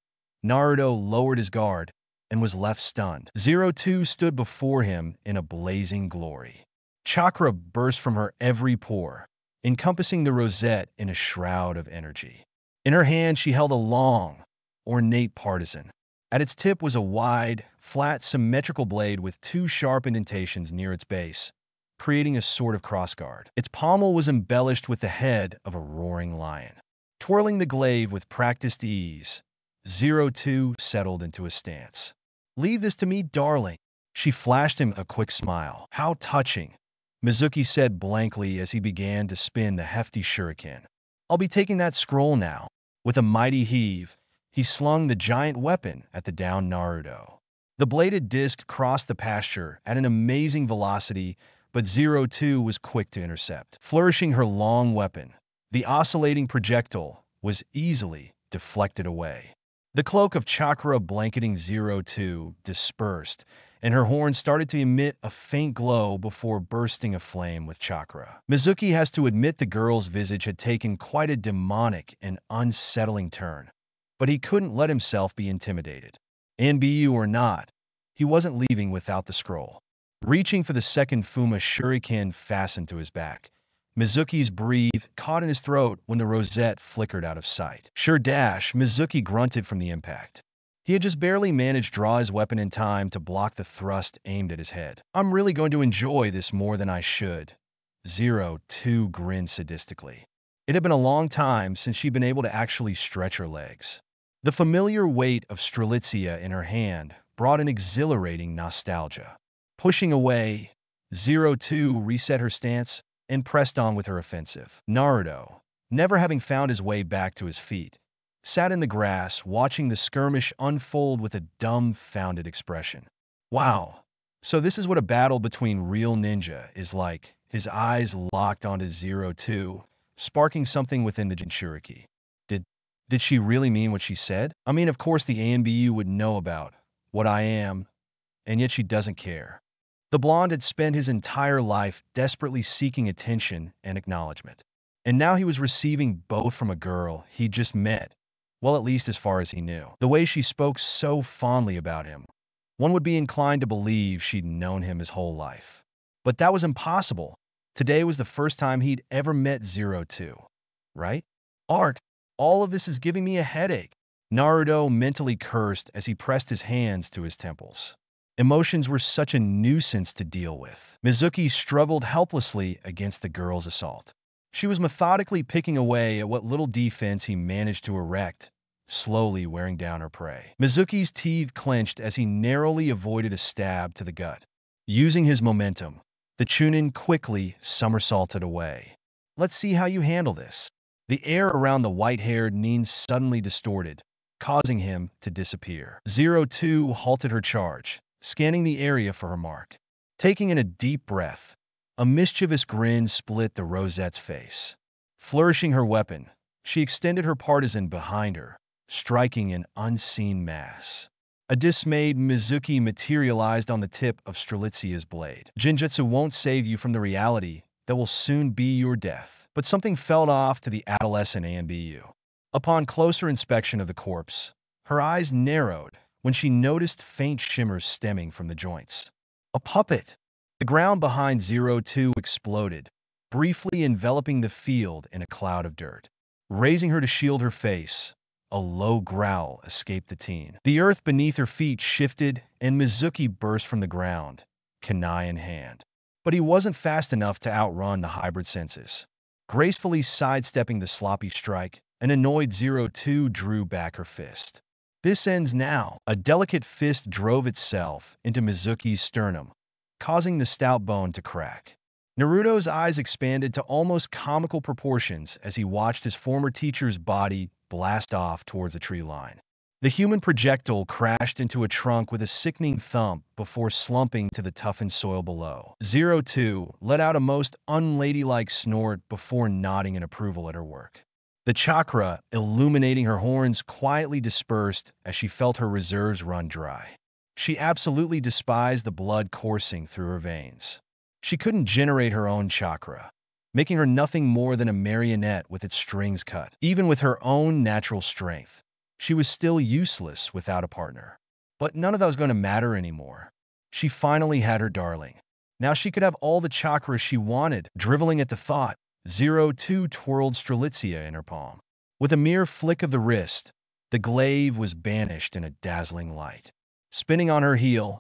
Naruto lowered his guard and was left stunned. Zero Two stood before him in a blazing glory. Chakra burst from her every pore, encompassing the Rosette in a shroud of energy. In her hand, she held a long, ornate partisan. At its tip was a wide, flat, symmetrical blade with two sharp indentations near its base, creating a sort of crossguard. Its pommel was embellished with the head of a roaring lion. Twirling the glaive with practiced ease, Zero Two settled into a stance. Leave this to me, darling. She flashed him a quick smile. How touching, Mizuki said blankly as he began to spin the hefty shuriken. I'll be taking that scroll now. With a mighty heave, he slung the giant weapon at the downed Naruto. The bladed disc crossed the pasture at an amazing velocity, but Zero Two was quick to intercept. Flourishing her long weapon, the oscillating projectile was easily deflected away. The cloak of chakra blanketing Zero Two dispersed, and her horn started to emit a faint glow before bursting aflame with chakra. Mizuki has to admit the girl's visage had taken quite a demonic and unsettling turn, but he couldn't let himself be intimidated. NBU or not, he wasn't leaving without the scroll. Reaching for the second Fuma shuriken fastened to his back, Mizuki's breath caught in his throat when the rosette flickered out of sight. Sure dash, Mizuki grunted from the impact. He had just barely managed to draw his weapon in time to block the thrust aimed at his head. I'm really going to enjoy this more than I should. Zero Two grinned sadistically. It had been a long time since she'd been able to actually stretch her legs. The familiar weight of Strelitzia in her hand brought an exhilarating nostalgia. Pushing away, Zero Two reset her stance and pressed on with her offensive. Naruto, never having found his way back to his feet, sat in the grass watching the skirmish unfold with a dumbfounded expression. Wow, so this is what a battle between real ninja is like. His eyes locked onto Zero Two, sparking something within the Jinchuriki. Did she really mean what she said? I mean, of course the ANBU would know about what I am, and yet she doesn't care. The blonde had spent his entire life desperately seeking attention and acknowledgement. And now he was receiving both from a girl he'd just met, well, at least as far as he knew. The way she spoke so fondly about him, one would be inclined to believe she'd known him his whole life. But that was impossible. Today was the first time he'd ever met Zero Two, right? Art, all of this is giving me a headache. Naruto mentally cursed as he pressed his hands to his temples. Emotions were such a nuisance to deal with. Mizuki struggled helplessly against the girl's assault. She was methodically picking away at what little defense he managed to erect, slowly wearing down her prey. Mizuki's teeth clenched as he narrowly avoided a stab to the gut. Using his momentum, the Chunin quickly somersaulted away. Let's see how you handle this. The air around the white-haired Nin suddenly distorted, causing him to disappear. Zero Two halted her charge, scanning the area for her mark. Taking in a deep breath, a mischievous grin split the Rosette's face. Flourishing her weapon, she extended her partisan behind her, striking an unseen mass. A dismayed Mizuki materialized on the tip of Strelitzia's blade. Jinjutsu won't save you from the reality that will soon be your death. But something fell off to the adolescent Anbu. Upon closer inspection of the corpse, her eyes narrowed when she noticed faint shimmers stemming from the joints. A puppet! The ground behind Zero Two exploded, briefly enveloping the field in a cloud of dirt. Raising her to shield her face, a low growl escaped the teen. The earth beneath her feet shifted, and Mizuki burst from the ground, kunai in hand. But he wasn't fast enough to outrun the hybrid senses. Gracefully sidestepping the sloppy strike, an annoyed Zero Two drew back her fist. This ends now. A delicate fist drove itself into Mizuki's sternum, causing the stout bone to crack. Naruto's eyes expanded to almost comical proportions as he watched his former teacher's body blast off towards a tree line. The human projectile crashed into a trunk with a sickening thump before slumping to the toughened soil below. Zero Two let out a most unladylike snort before nodding in approval at her work. The chakra illuminating her horns quietly dispersed as she felt her reserves run dry. She absolutely despised the blood coursing through her veins. She couldn't generate her own chakra, making her nothing more than a marionette with its strings cut. Even with her own natural strength, she was still useless without a partner. But none of that was going to matter anymore. She finally had her darling. Now she could have all the chakra she wanted. Driveling at the thought, Zero Two twirled Strelitzia in her palm. With a mere flick of the wrist, the glaive was banished in a dazzling light. Spinning on her heel,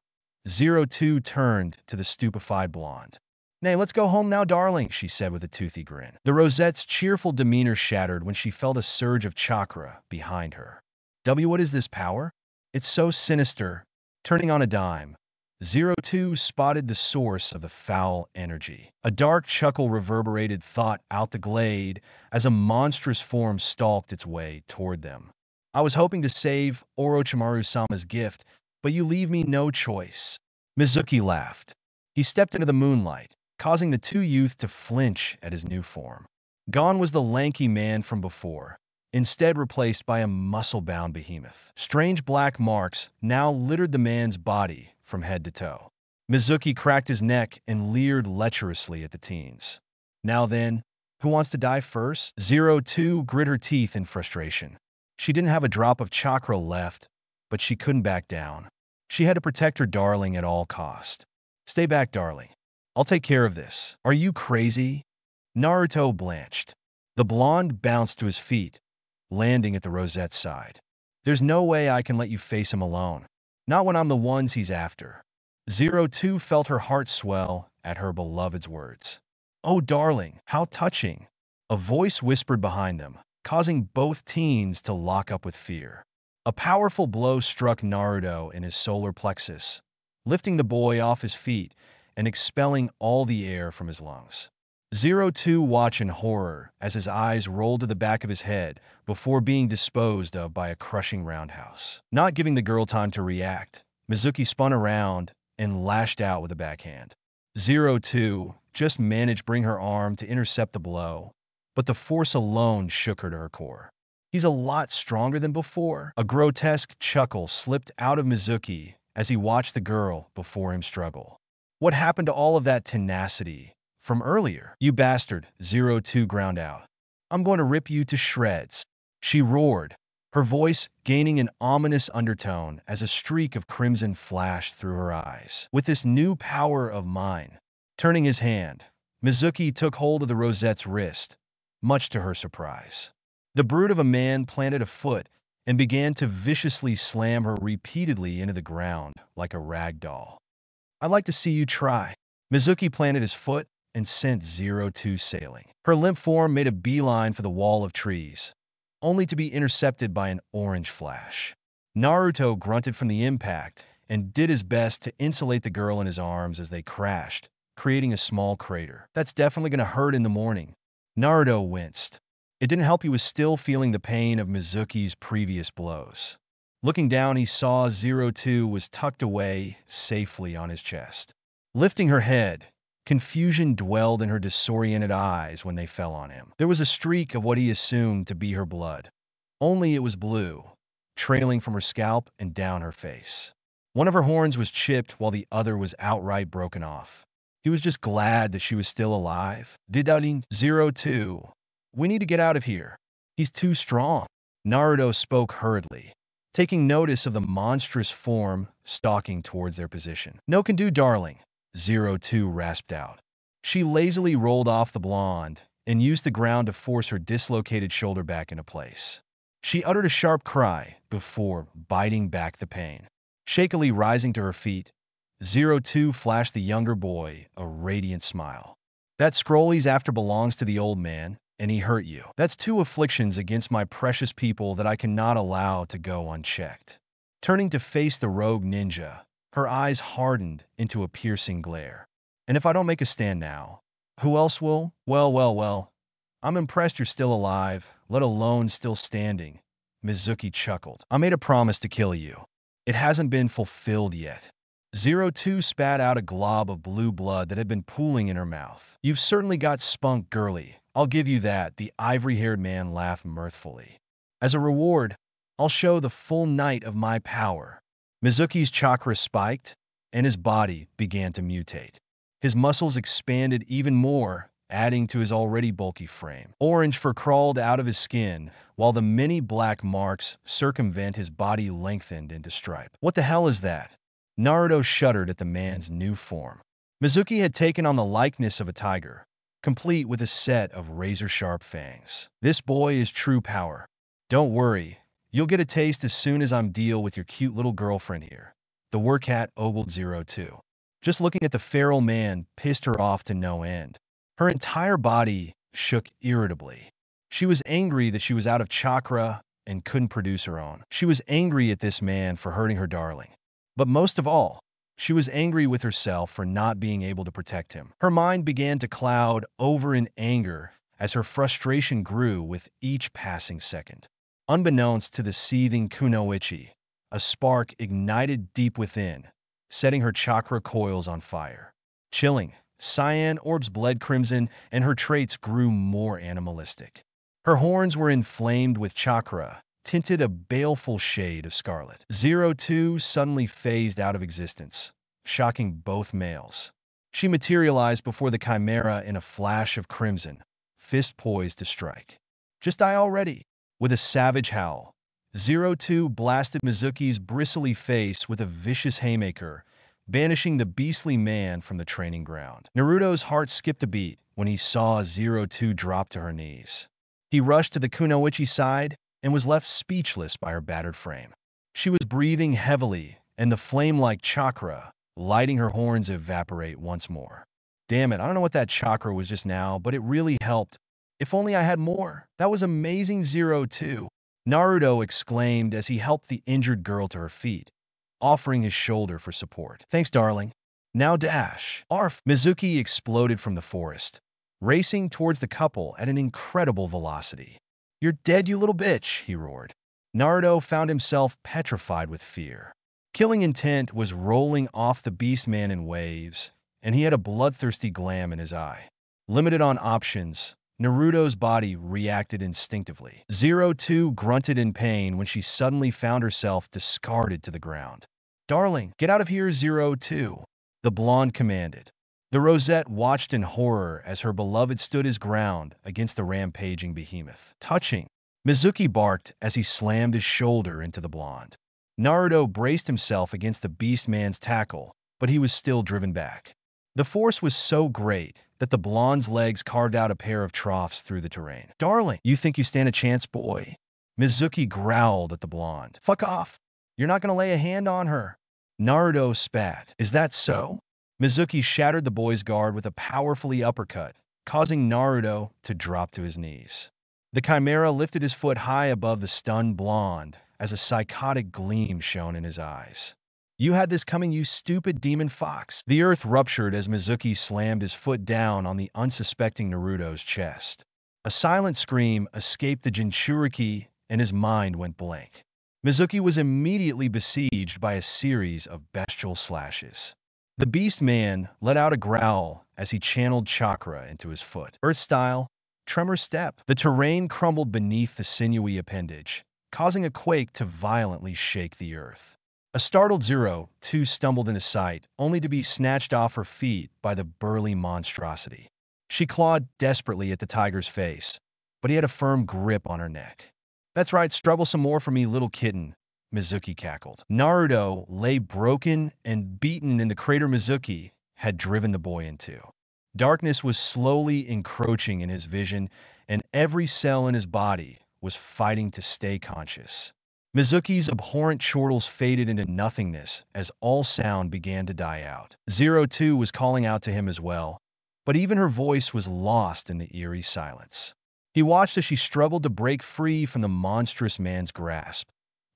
Zero Two turned to the stupefied blonde. "Nay, let's go home now, darling," she said with a toothy grin. The Rosette's cheerful demeanor shattered when she felt a surge of chakra behind her. What is this power? It's so sinister. Turning on a dime, Zero Two spotted the source of the foul energy. A dark chuckle reverberated thought out the glade as a monstrous form stalked its way toward them. "I was hoping to save Orochimaru-sama's gift, but you leave me no choice." Mizuki laughed. He stepped into the moonlight, causing the two youth to flinch at his new form. Gone was the lanky man from before, instead replaced by a muscle-bound behemoth. Strange black marks now littered the man's body from head to toe. Mizuki cracked his neck and leered lecherously at the teens. "Now then, who wants to die first?" Zero Two grit her teeth in frustration. She didn't have a drop of chakra left, but she couldn't back down. She had to protect her darling at all cost. "Stay back, darling. I'll take care of this." "Are you crazy?" Naruto blanched. The blonde bounced to his feet, landing at the Rosette's side. "There's no way I can let you face him alone. Not when I'm the ones he's after." Zero Two felt her heart swell at her beloved's words. "Oh, darling, how touching." A voice whispered behind them, causing both teens to lock up with fear. A powerful blow struck Naruto in his solar plexus, lifting the boy off his feet and expelling all the air from his lungs. Zero Two watched in horror as his eyes rolled to the back of his head before being disposed of by a crushing roundhouse. Not giving the girl time to react, Mizuki spun around and lashed out with a backhand. Zero Two just managed to bring her arm to intercept the blow, but the force alone shook her to her core. "He's a lot stronger than before." A grotesque chuckle slipped out of Mizuki as he watched the girl before him struggle. "What happened to all of that tenacity from earlier?" "You bastard," Zero Two ground out. I'm going to rip you to shreds," she roared, her voice gaining an ominous undertone as a streak of crimson flashed through her eyes. With this new power of mine, turning his hand, Mizuki took hold of the rosette's wrist, much to her surprise. The brute of a man planted a foot and began to viciously slam her repeatedly into the ground like a rag doll. "I'd like to see you try." Mizuki planted his foot and sent 02 sailing. Her limp form made a beeline for the wall of trees, only to be intercepted by an orange flash. Naruto grunted from the impact and did his best to insulate the girl in his arms as they crashed, creating a small crater. "That's definitely going to hurt in the morning." Naruto winced. It didn't help he was still feeling the pain of Mizuki's previous blows. Looking down, he saw 02 was tucked away safely on his chest. Lifting her head, confusion dwelled in her disoriented eyes when they fell on him. There was a streak of what he assumed to be her blood. Only it was blue, trailing from her scalp and down her face. One of her horns was chipped while the other was outright broken off. He was just glad that she was still alive. "Didaling 02. We need to get out of here. He's too strong." Naruto spoke hurriedly, taking notice of the monstrous form stalking towards their position. "No can do, darling," 02 rasped out. She lazily rolled off the blonde and used the ground to force her dislocated shoulder back into place. She uttered a sharp cry before biting back the pain. Shakily rising to her feet, 02 flashed the younger boy a radiant smile. "That scroll he's after belongs to the old man, and he hurt you. That's 2 afflictions against my precious people that I cannot allow to go unchecked." Turning to face the rogue ninja, her eyes hardened into a piercing glare. "And if I don't make a stand now, who else will?" Well. I'm impressed you're still alive, let alone still standing," Mizuki chuckled. "I made a promise to kill you. It hasn't been fulfilled yet." 02 spat out a glob of blue blood that had been pooling in her mouth. "You've certainly got spunk, girly. I'll give you that," the ivory-haired man laughed mirthfully. "As a reward, I'll show the full night of my power." Mizuki's chakra spiked, and his body began to mutate. His muscles expanded even more, adding to his already bulky frame. Orange fur crawled out of his skin, while the many black marks circumvent his body lengthened into stripe. "What the hell is that?" Naruto shuddered at the man's new form. Mizuki had taken on the likeness of a tiger, complete with a set of razor-sharp fangs. "This boy is true power. Don't worry, you'll get a taste as soon as I'm deal with your cute little girlfriend here," the workat ogled 02. Just looking at the feral man pissed her off to no end. Her entire body shook irritably. She was angry that she was out of chakra and couldn't produce her own. She was angry at this man for hurting her darling. But most of all, she was angry with herself for not being able to protect him. Her mind began to cloud over in anger as her frustration grew with each passing second. Unbeknownst to the seething kunoichi, a spark ignited deep within, setting her chakra coils on fire. Chilling, cyan orbs bled crimson, and her traits grew more animalistic. Her horns were inflamed with chakra, tinted a baleful shade of scarlet. 02 suddenly phased out of existence, shocking both males. She materialized before the chimera in a flash of crimson, fist poised to strike. "Just die already!" With a savage howl, 02 blasted Mizuki's bristly face with a vicious haymaker, banishing the beastly man from the training ground. Naruto's heart skipped a beat when he saw 02 drop to her knees. He rushed to the kunoichi side and was left speechless by her battered frame. She was breathing heavily, and the flame-like chakra, lighting her horns, evaporate once more. "Damn it, I don't know what that chakra was just now, but it really helped. If only I had more. That was amazing, 02. Naruto exclaimed as he helped the injured girl to her feet, offering his shoulder for support. "Thanks, darling. Now dash." Arf! Mizuki exploded from the forest, racing towards the couple at an incredible velocity. "You're dead, you little bitch," he roared. Naruto found himself petrified with fear. Killing intent was rolling off the beast man in waves, and he had a bloodthirsty glam in his eye. Limited on options, Naruto's body reacted instinctively. 02 grunted in pain when she suddenly found herself discarded to the ground. "Darling, get out of here, 02, the blonde commanded. The Rosette watched in horror as her beloved stood his ground against the rampaging behemoth. Touching, Mizuki barked as he slammed his shoulder into the blonde. Naruto braced himself against the beast man's tackle, but he was still driven back. The force was so great that the blonde's legs carved out a pair of troughs through the terrain. "Darling, you think you stand a chance, boy?" Mizuki growled at the blonde. "Fuck off. You're not gonna lay a hand on her." Naruto spat. "Is that so?" Mizuki shattered the boy's guard with a powerfully uppercut, causing Naruto to drop to his knees. The Chimera lifted his foot high above the stunned blonde as a psychotic gleam shone in his eyes. "You had this coming, you stupid demon fox." The earth ruptured as Mizuki slammed his foot down on the unsuspecting Naruto's chest. A silent scream escaped the Jinchuriki, and his mind went blank. Mizuki was immediately besieged by a series of bestial slashes. The beast man let out a growl as he channeled chakra into his foot. Earth-style, tremor step. The terrain crumbled beneath the sinewy appendage, causing a quake to violently shake the earth. A startled Zero-2 stumbled into sight, only to be snatched off her feet by the burly monstrosity. She clawed desperately at the tiger's face, but he had a firm grip on her neck. "That's right, struggle some more for me, little kitten," Mizuki cackled. Naruto lay broken and beaten in the crater Mizuki had driven the boy into. Darkness was slowly encroaching in his vision, and every cell in his body was fighting to stay conscious. Mizuki's abhorrent chortles faded into nothingness as all sound began to die out. Zero-2 was calling out to him as well, but even her voice was lost in the eerie silence. He watched as she struggled to break free from the monstrous man's grasp,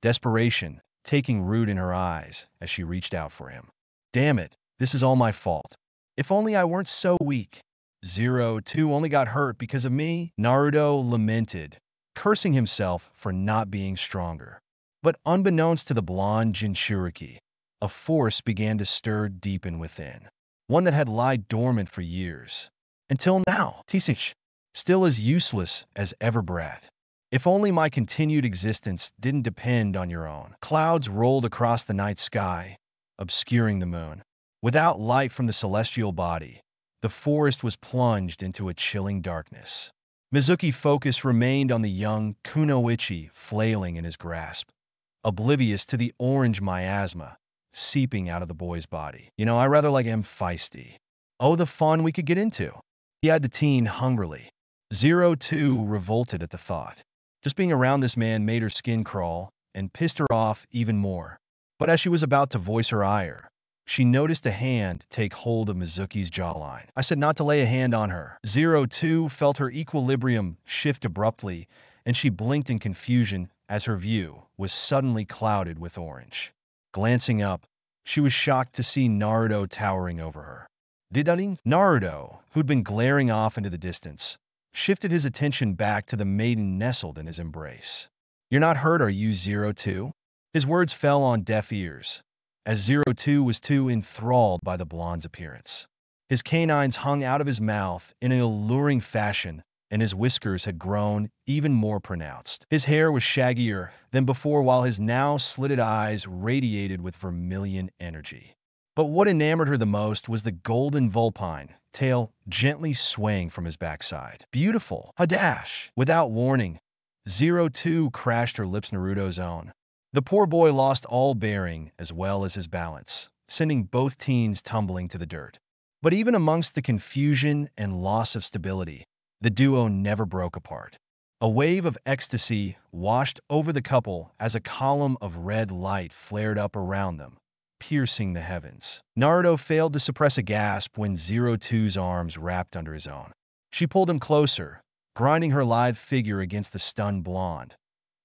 desperation taking root in her eyes as she reached out for him. "Damn it, this is all my fault. If only I weren't so weak. Zero-2 only got hurt because of me," Naruto lamented, cursing himself for not being stronger. But unbeknownst to the blonde Jinchuriki, a force began to stir deep in within, one that had lied dormant for years. Until now, Tisich, still as useless as ever, brat. If only my continued existence didn't depend on your own. Clouds rolled across the night sky, obscuring the moon. Without light from the celestial body, the forest was plunged into a chilling darkness. Mizuki's focus remained on the young Kunoichi flailing in his grasp, oblivious to the orange miasma seeping out of the boy's body. I rather like him feisty." "Oh, the fun we could get into," he had the teen hungrily. Zero-2 revolted at the thought. Just being around this man made her skin crawl and pissed her off even more. But as she was about to voice her ire, she noticed a hand take hold of Mizuki's jawline. "I said not to lay a hand on her." Zero-2 felt her equilibrium shift abruptly, and she blinked in confusion as her view was suddenly clouded with orange. Glancing up, she was shocked to see Naruto towering over her. Didaling? Naruto, who'd been glaring off into the distance, shifted his attention back to the maiden nestled in his embrace. "You're not hurt, are you, Zero-2?" His words fell on deaf ears, as Zero-2 was too enthralled by the blonde's appearance. His canines hung out of his mouth in an alluring fashion, and his whiskers had grown even more pronounced. His hair was shaggier than before, while his now slitted eyes radiated with vermilion energy. But what enamored her the most was the golden vulpine tail gently swaying from his backside. "Beautiful." Hadash! Without warning, Zero-2 crashed her lips Naruto's own. The poor boy lost all bearing as well as his balance, sending both teens tumbling to the dirt. But even amongst the confusion and loss of stability, the duo never broke apart. A wave of ecstasy washed over the couple as a column of red light flared up around them, piercing the heavens. Naruto failed to suppress a gasp when Zero-2's arms wrapped under his own. She pulled him closer, grinding her lithe figure against the stunned blonde,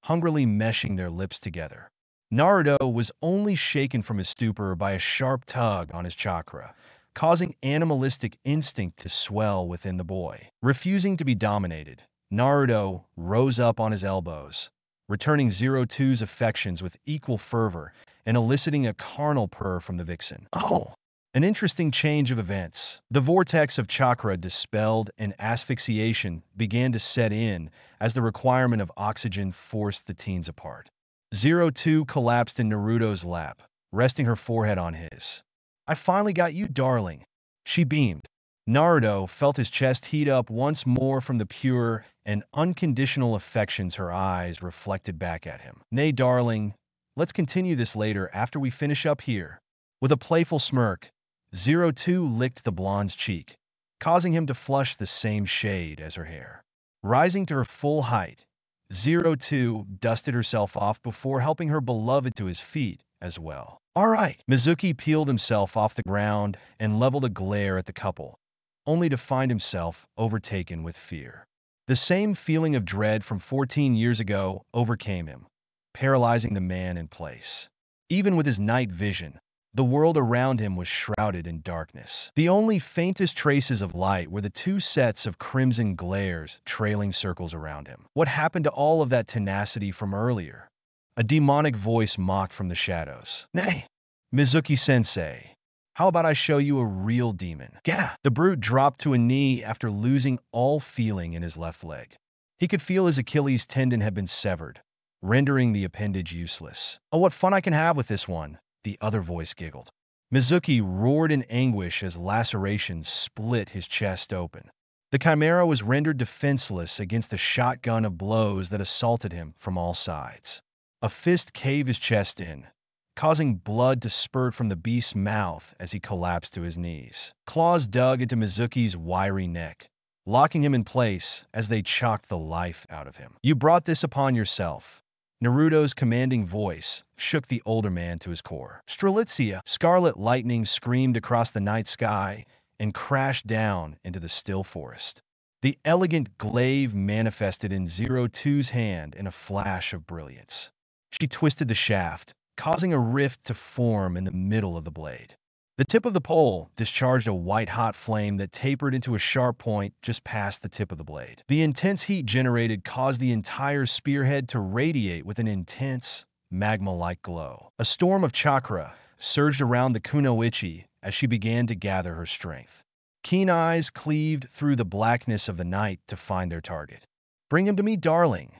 hungrily meshing their lips together. Naruto was only shaken from his stupor by a sharp tug on his chakra, causing animalistic instinct to swell within the boy. Refusing to be dominated, Naruto rose up on his elbows, returning Zero-2's affections with equal fervor and eliciting a carnal purr from the vixen. Oh! An interesting change of events. The vortex of chakra dispelled and asphyxiation began to set in as the requirement of oxygen forced the teens apart. Zero-2 collapsed in Naruto's lap, resting her forehead on his. "I finally got you, darling." She beamed. Naruto felt his chest heat up once more from the pure and unconditional affections her eyes reflected back at him. Nay, darling, let's continue this later after we finish up here. With a playful smirk, Zero Two licked the blonde's cheek, causing him to flush the same shade as her hair. Rising to her full height, Zero Two dusted herself off before helping her beloved to his feet as well. All right. Mizuki peeled himself off the ground and leveled a glare at the couple, only to find himself overtaken with fear. The same feeling of dread from 14 years ago overcame him, paralyzing the man in place. Even with his night vision, the world around him was shrouded in darkness. The only faintest traces of light were the two sets of crimson glares trailing circles around him. What happened to all of that tenacity from earlier? A demonic voice mocked from the shadows. Nay, Mizuki-sensei, how about I show you a real demon? Gah! The brute dropped to a knee after losing all feeling in his left leg. He could feel his Achilles tendon had been severed, rendering the appendage useless. Oh, what fun I can have with this one, the other voice giggled. Mizuki roared in anguish as lacerations split his chest open. The Chimera was rendered defenseless against the shotgun of blows that assaulted him from all sides. A fist caved his chest in, causing blood to spurt from the beast's mouth as he collapsed to his knees. Claws dug into Mizuki's wiry neck, locking him in place as they chocked the life out of him. You brought this upon yourself. Naruto's commanding voice shook the older man to his core. Strelitzia! Scarlet lightning screamed across the night sky and crashed down into the still forest. The elegant glaive manifested in Zero Two's hand in a flash of brilliance. She twisted the shaft, causing a rift to form in the middle of the blade. The tip of the pole discharged a white-hot flame that tapered into a sharp point just past the tip of the blade. The intense heat generated caused the entire spearhead to radiate with an intense, magma-like glow. A storm of chakra surged around the kunoichi as she began to gather her strength. Keen eyes cleaved through the blackness of the night to find their target. Bring him to me, darling,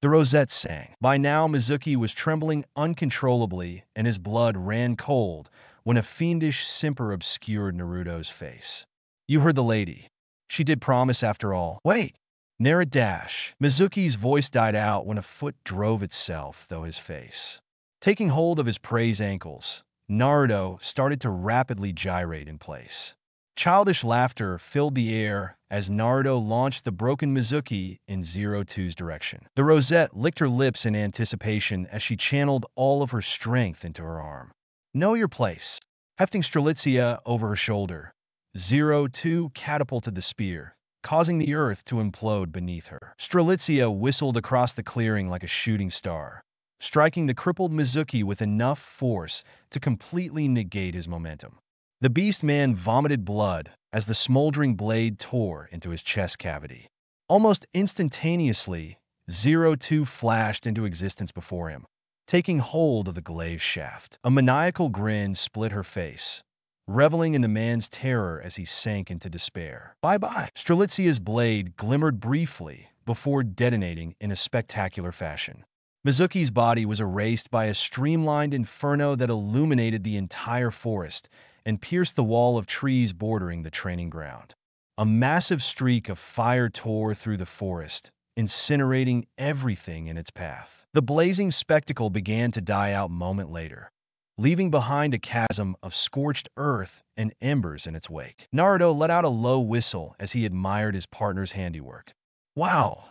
the rosette sang. By now, Mizuki was trembling uncontrollably, and his blood ran cold when a fiendish simper obscured Naruto's face. You heard the lady. She did promise after all. Wait! Ne'er dash. Mizuki's voice died out when a foot drove itself through his face. Taking hold of his prey's ankles, Naruto started to rapidly gyrate in place. Childish laughter filled the air as Naruto launched the broken Mizuki in Zero Two's direction. The rosette licked her lips in anticipation as she channeled all of her strength into her arm. Know your place. Hefting Strelitzia over her shoulder, Zero Two catapulted the spear, causing the earth to implode beneath her. Strelitzia whistled across the clearing like a shooting star, striking the crippled Mizuki with enough force to completely negate his momentum. The beast man vomited blood as the smoldering blade tore into his chest cavity. Almost instantaneously, Zero Two flashed into existence before him, taking hold of the glaive shaft. A maniacal grin split her face, reveling in the man's terror as he sank into despair. Bye-bye. Strelitzia's blade glimmered briefly before detonating in a spectacular fashion. Mizuki's body was erased by a streamlined inferno that illuminated the entire forest and pierced the wall of trees bordering the training ground. A massive streak of fire tore through the forest, incinerating everything in its path. The blazing spectacle began to die out a moment later, leaving behind a chasm of scorched earth and embers in its wake. Naruto let out a low whistle as he admired his partner's handiwork. Wow,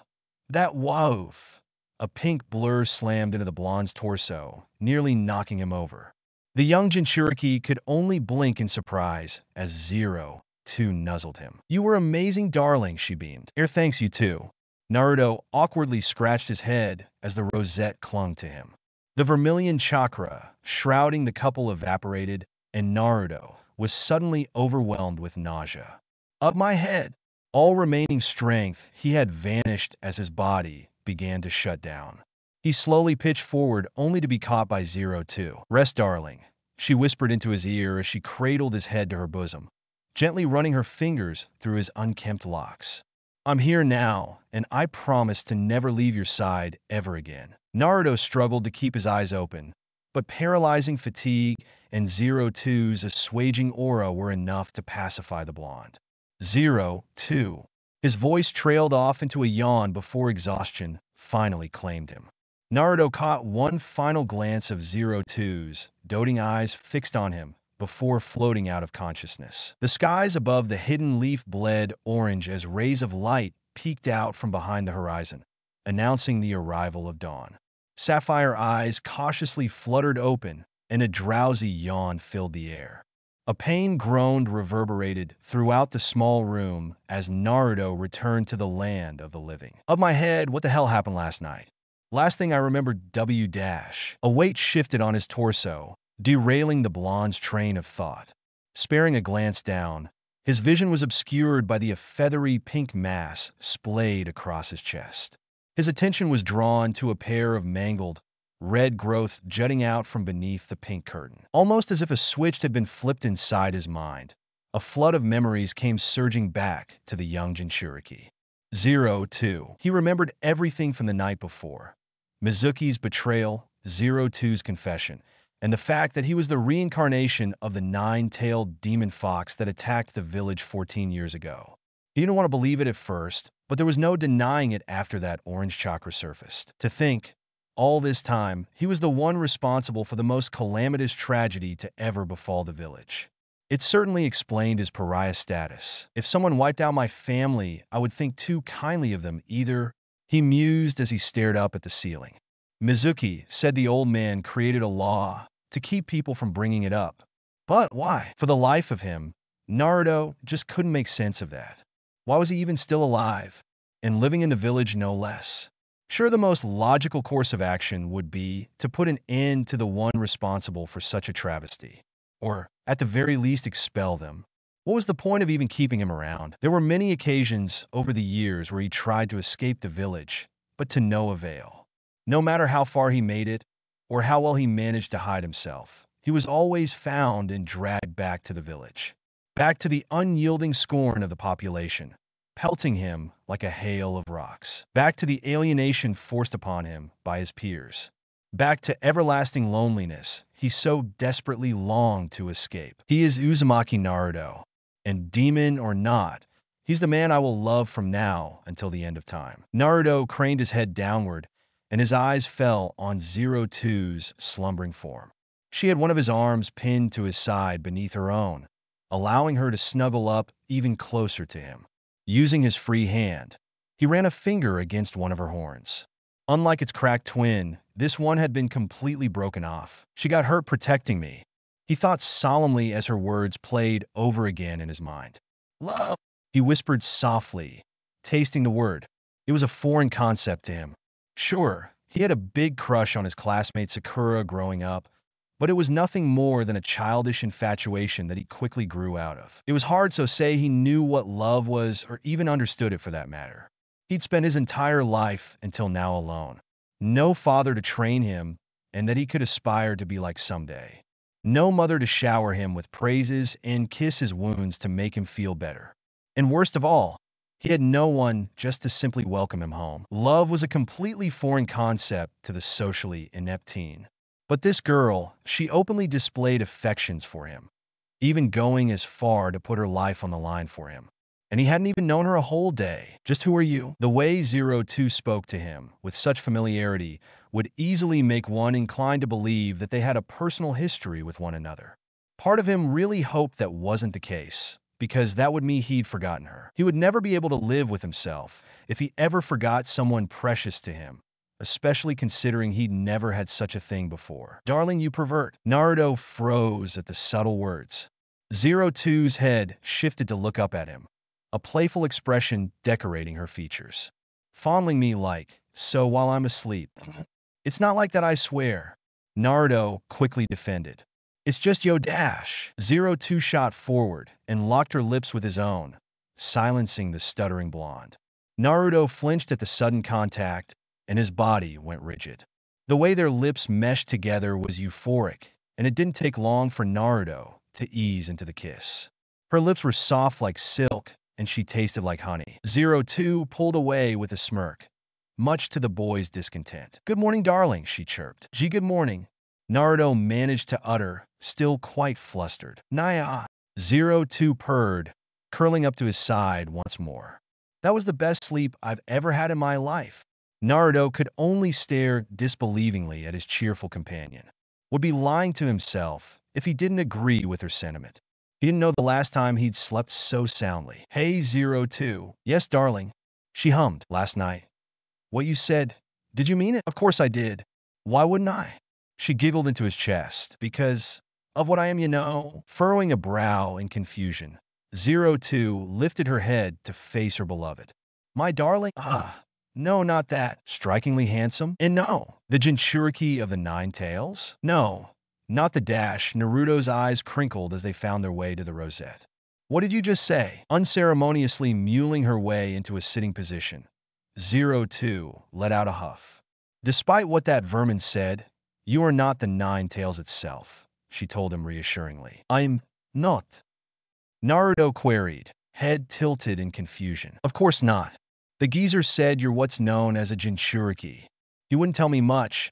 that woof! A pink blur slammed into the blonde's torso, nearly knocking him over. The young Jinchuriki could only blink in surprise as Zero Two nuzzled him. You were amazing, darling, she beamed. Here, thanks you too. Naruto awkwardly scratched his head as the rosette clung to him. The vermilion chakra shrouding the couple evaporated, and Naruto was suddenly overwhelmed with nausea. Up my head! All remaining strength he had vanished as his body began to shut down. He slowly pitched forward only to be caught by Zero Two. Rest, darling, she whispered into his ear as she cradled his head to her bosom, gently running her fingers through his unkempt locks. I'm here now, and I promise to never leave your side ever again. Naruto struggled to keep his eyes open, but paralyzing fatigue and Zero Two's assuaging aura were enough to pacify the blonde. Zero Two. His voice trailed off into a yawn before exhaustion finally claimed him. Naruto caught one final glance of Zero Two's doting eyes fixed on him before floating out of consciousness. The skies above the hidden leaf bled orange as rays of light peeked out from behind the horizon, announcing the arrival of dawn. Sapphire eyes cautiously fluttered open, and a drowsy yawn filled the air. A pained groan reverberated throughout the small room as Naruto returned to the land of the living. Of my head, what the hell happened last night? Last thing I remember, W dash. A weight shifted on his torso, derailing the blonde's train of thought. Sparing a glance down, his vision was obscured by the feathery pink mass splayed across his chest. His attention was drawn to a pair of mangled, red growth jutting out from beneath the pink curtain. Almost as if a switch had been flipped inside his mind, a flood of memories came surging back to the young Jinchuriki. Zero Two. He remembered everything from the night before. Mizuki's betrayal, Zero Two's confession, and the fact that he was the reincarnation of the nine-tailed demon fox that attacked the village 14 years ago. He didn't want to believe it at first, but there was no denying it after that orange chakra surfaced. To think, all this time, he was the one responsible for the most calamitous tragedy to ever befall the village. It certainly explained his pariah status. If someone wiped out my family, I would think too kindly of them either, he mused as he stared up at the ceiling. Mizuki said the old man created a law to keep people from bringing it up. But why? For the life of him, Naruto just couldn't make sense of that. Why was he even still alive? And living in the village no less. Sure, the most logical course of action would be to put an end to the one responsible for such a travesty. Or, at the very least, expel them. What was the point of even keeping him around? There were many occasions over the years where he tried to escape the village, but to no avail. No matter how far he made it, or how well he managed to hide himself, he was always found and dragged back to the village. Back to the unyielding scorn of the population, pelting him like a hail of rocks. Back to the alienation forced upon him by his peers. Back to everlasting loneliness he so desperately longed to escape. He is Uzumaki Naruto, and demon or not, he's the man I will love from now until the end of time. Naruto craned his head downward, and his eyes fell on Zero Two's slumbering form. She had one of his arms pinned to his side beneath her own, allowing her to snuggle up even closer to him. Using his free hand, he ran a finger against one of her horns. Unlike its cracked twin, this one had been completely broken off. She got hurt protecting me, he thought solemnly as her words played over again in his mind. Love, he whispered softly, tasting the word. It was a foreign concept to him. Sure, he had a big crush on his classmate Sakura growing up, but it was nothing more than a childish infatuation that he quickly grew out of. It was hard to say he knew what love was or even understood it for that matter. He'd spent his entire life until now alone. No father to train him and that he could aspire to be like someday. No mother to shower him with praises and kiss his wounds to make him feel better. And worst of all, he had no one just to simply welcome him home. Love was a completely foreign concept to the socially inept teen. But this girl, she openly displayed affections for him, even going as far to put her life on the line for him. And he hadn't even known her a whole day. Just who are you? The way Zero Two spoke to him with such familiarity would easily make one inclined to believe that they had a personal history with one another. Part of him really hoped that wasn't the case, because that would mean he'd forgotten her. He would never be able to live with himself if he ever forgot someone precious to him, especially considering he'd never had such a thing before. Darling, you pervert. Naruto froze at the subtle words. Zero Two's head shifted to look up at him, a playful expression decorating her features. Fondling me like, so while I'm asleep. It's not like that, I swear. Naruto quickly defended. It's just yo dash. Zero Two shot forward and locked her lips with his own, silencing the stuttering blonde. Naruto flinched at the sudden contact, and his body went rigid. The way their lips meshed together was euphoric, and it didn't take long for Naruto to ease into the kiss. Her lips were soft like silk, and she tasted like honey. Zero Two pulled away with a smirk, much to the boy's discontent. Good morning, darling, she chirped. Gee, good morning. Naruto managed to utter, still quite flustered. Naya. Zero Two purred, curling up to his side once more. That was the best sleep I've ever had in my life. Naruto could only stare disbelievingly at his cheerful companion. Would be lying to himself if he didn't agree with her sentiment. He didn't know the last time he'd slept so soundly. Hey, Zero Two. Yes, darling. She hummed. Last night. What you said, did you mean it? Of course I did. Why wouldn't I? She giggled into his chest. Because of what I am, you know. Furrowing a brow in confusion, Zero Two lifted her head to face her beloved. My darling? No, not that. Strikingly handsome? And no, the Jinchuriki of the Nine Tails? No, not the dash. Naruto's eyes crinkled as they found their way to the rosette. What did you just say? Unceremoniously muling her way into a sitting position, Zero Two let out a huff. Despite what that vermin said, you are not the Nine Tails itself, she told him reassuringly. I'm not. Naruto queried, head tilted in confusion. Of course not. The geezer said you're what's known as a Jinchuriki. He wouldn't tell me much,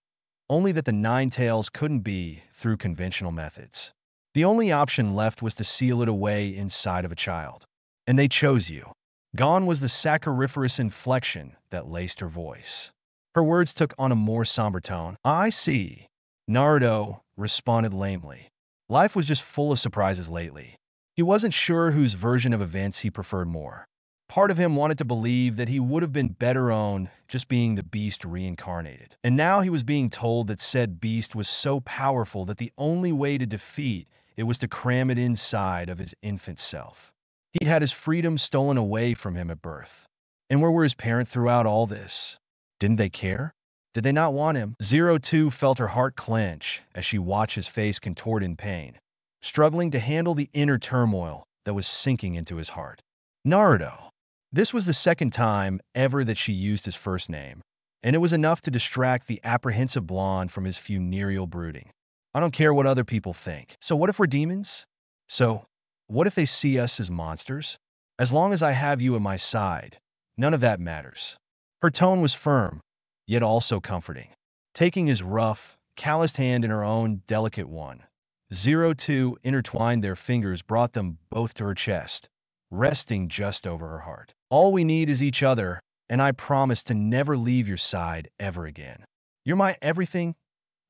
only that the Nine Tails couldn't be through conventional methods. The only option left was to seal it away inside of a child. And they chose you. Gone was the sacchariferous inflection that laced her voice. Her words took on a more somber tone. I see. Naruto responded lamely. Life was just full of surprises lately. He wasn't sure whose version of events he preferred more. Part of him wanted to believe that he would have been better owned just being the beast reincarnated. And now he was being told that said beast was so powerful that the only way to defeat it was to cram it inside of his infant self. He'd had his freedom stolen away from him at birth. And where were his parents throughout all this? Didn't they care? Did they not want him? Zero Two felt her heart clench as she watched his face contort in pain, struggling to handle the inner turmoil that was sinking into his heart. Naruto. This was the second time ever that she used his first name, and it was enough to distract the apprehensive blonde from his funereal brooding. I don't care what other people think. So what if we're demons? So what if they see us as monsters? As long as I have you at my side, none of that matters. Her tone was firm, yet also comforting. Taking his rough, calloused hand in her own delicate one, Zero Two intertwined their fingers, brought them both to her chest, resting just over her heart. All we need is each other, and I promise to never leave your side ever again. You're my everything.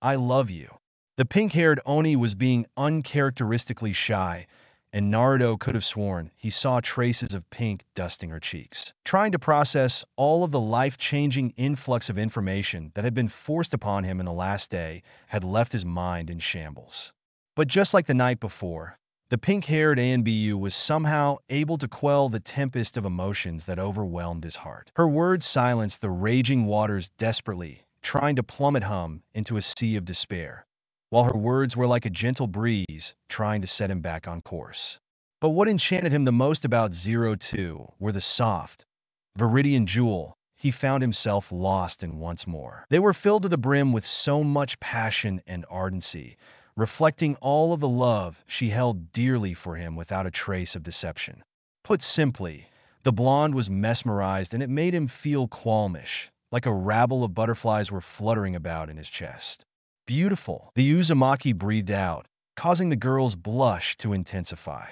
I love you. The pink-haired Oni was being uncharacteristically shy, and Naruto could have sworn he saw traces of pink dusting her cheeks. Trying to process all of the life-changing influx of information that had been forced upon him in the last day had left his mind in shambles. But just like the night before, the pink-haired ANBU was somehow able to quell the tempest of emotions that overwhelmed his heart. Her words silenced the raging waters desperately, trying to plummet him into a sea of despair, while her words were like a gentle breeze trying to set him back on course. But what enchanted him the most about Zero Two were the soft, viridian jewel he found himself lost in once more. They were filled to the brim with so much passion and ardency, reflecting all of the love she held dearly for him without a trace of deception. Put simply, the blonde was mesmerized, and it made him feel qualmish, like a rabble of butterflies were fluttering about in his chest. Beautiful, the Uzumaki breathed out, causing the girl's blush to intensify.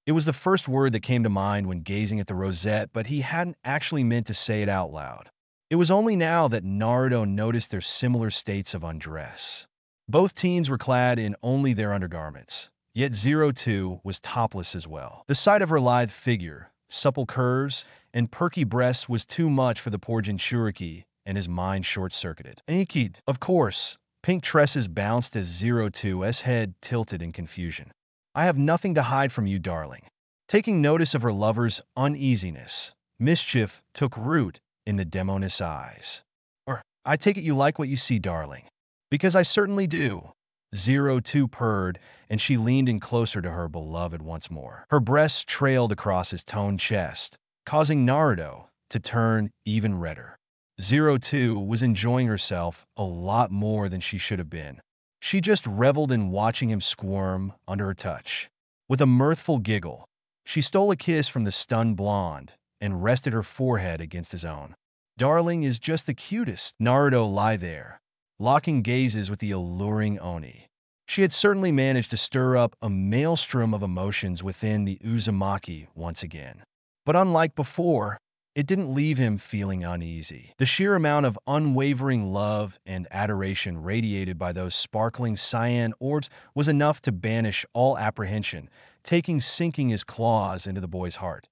It was the first word that came to mind when gazing at the rosette, but he hadn't actually meant to say it out loud. It was only now that Naruto noticed their similar states of undress. Both teens were clad in only their undergarments, yet Zero Two was topless as well. The sight of her lithe figure, supple curves, and perky breasts was too much for the poor Jinchuriki, and his mind short-circuited. Inkid, of course. Pink tresses bounced as Zero Two's head tilted in confusion. I have nothing to hide from you, darling. Taking notice of her lover's uneasiness, mischief took root in the demoness eyes. Or, I take it you like what you see, darling. Because I certainly do. Zero Two purred, and she leaned in closer to her beloved once more. Her breasts trailed across his toned chest, causing Naruto to turn even redder. Zero Two was enjoying herself a lot more than she should have been. She just reveled in watching him squirm under her touch. With a mirthful giggle, she stole a kiss from the stunned blonde and rested her forehead against his own. Darling is just the cutest. Naruto lay there, locking gazes with the alluring Oni. She had certainly managed to stir up a maelstrom of emotions within the Uzumaki once again. But unlike before, it didn't leave him feeling uneasy. The sheer amount of unwavering love and adoration radiated by those sparkling cyan orbs was enough to banish all apprehension, sinking his claws into the boy's heart,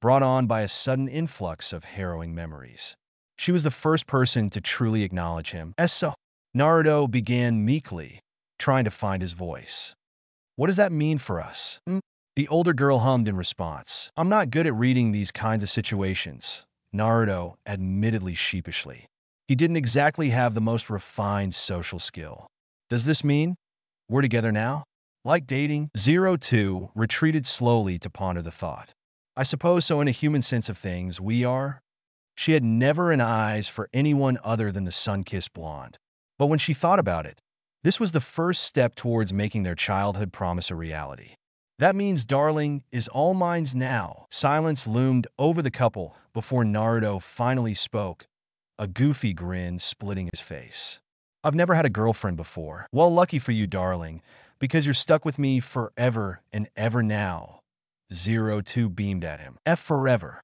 brought on by a sudden influx of harrowing memories. She was the first person to truly acknowledge him. So, Naruto began meekly, trying to find his voice. What does that mean for us? The older girl hummed in response. I'm not good at reading these kinds of situations, Naruto admittedly sheepishly. He didn't exactly have the most refined social skill. Does this mean we're together now? Like dating? Zero Two retreated slowly to ponder the thought. I suppose so in a human sense of things, we are. She had never an eyes for anyone other than the sun-kissed blonde. But when she thought about it, this was the first step towards making their childhood promise a reality. That means darling is all mine's now. Silence loomed over the couple before Naruto finally spoke, a goofy grin splitting his face. I've never had a girlfriend before. Well, lucky for you, darling, because you're stuck with me forever and ever now. Zero Two beamed at him. Forever.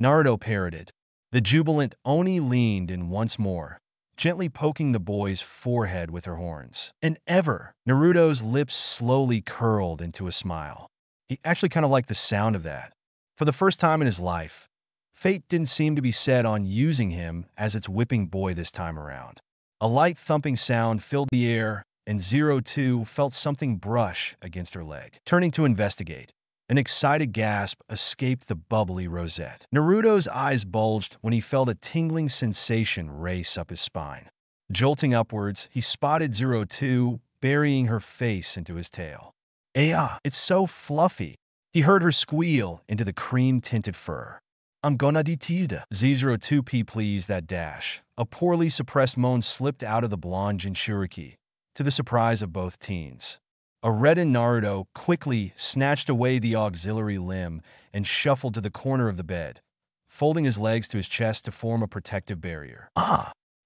Naruto parroted. The jubilant Oni leaned in once more, gently poking the boy's forehead with her horns. And ever, Naruto's lips slowly curled into a smile. He actually kind of liked the sound of that. For the first time in his life, fate didn't seem to be set on using him as its whipping boy this time around. A light thumping sound filled the air, and Zero Two felt something brush against her leg. Turning to investigate, an excited gasp escaped the bubbly rosette. Naruto's eyes bulged when he felt a tingling sensation race up his spine. Jolting upwards, he spotted Zero Two burying her face into his tail. It's so fluffy. He heard her squeal into the cream-tinted fur. I'm gonna detida. Zero Two pleased that dash. A poorly suppressed moan slipped out of the blonde Jinchuriki, to the surprise of both teens. A reddened Naruto quickly snatched away the auxiliary limb and shuffled to the corner of the bed, folding his legs to his chest to form a protective barrier.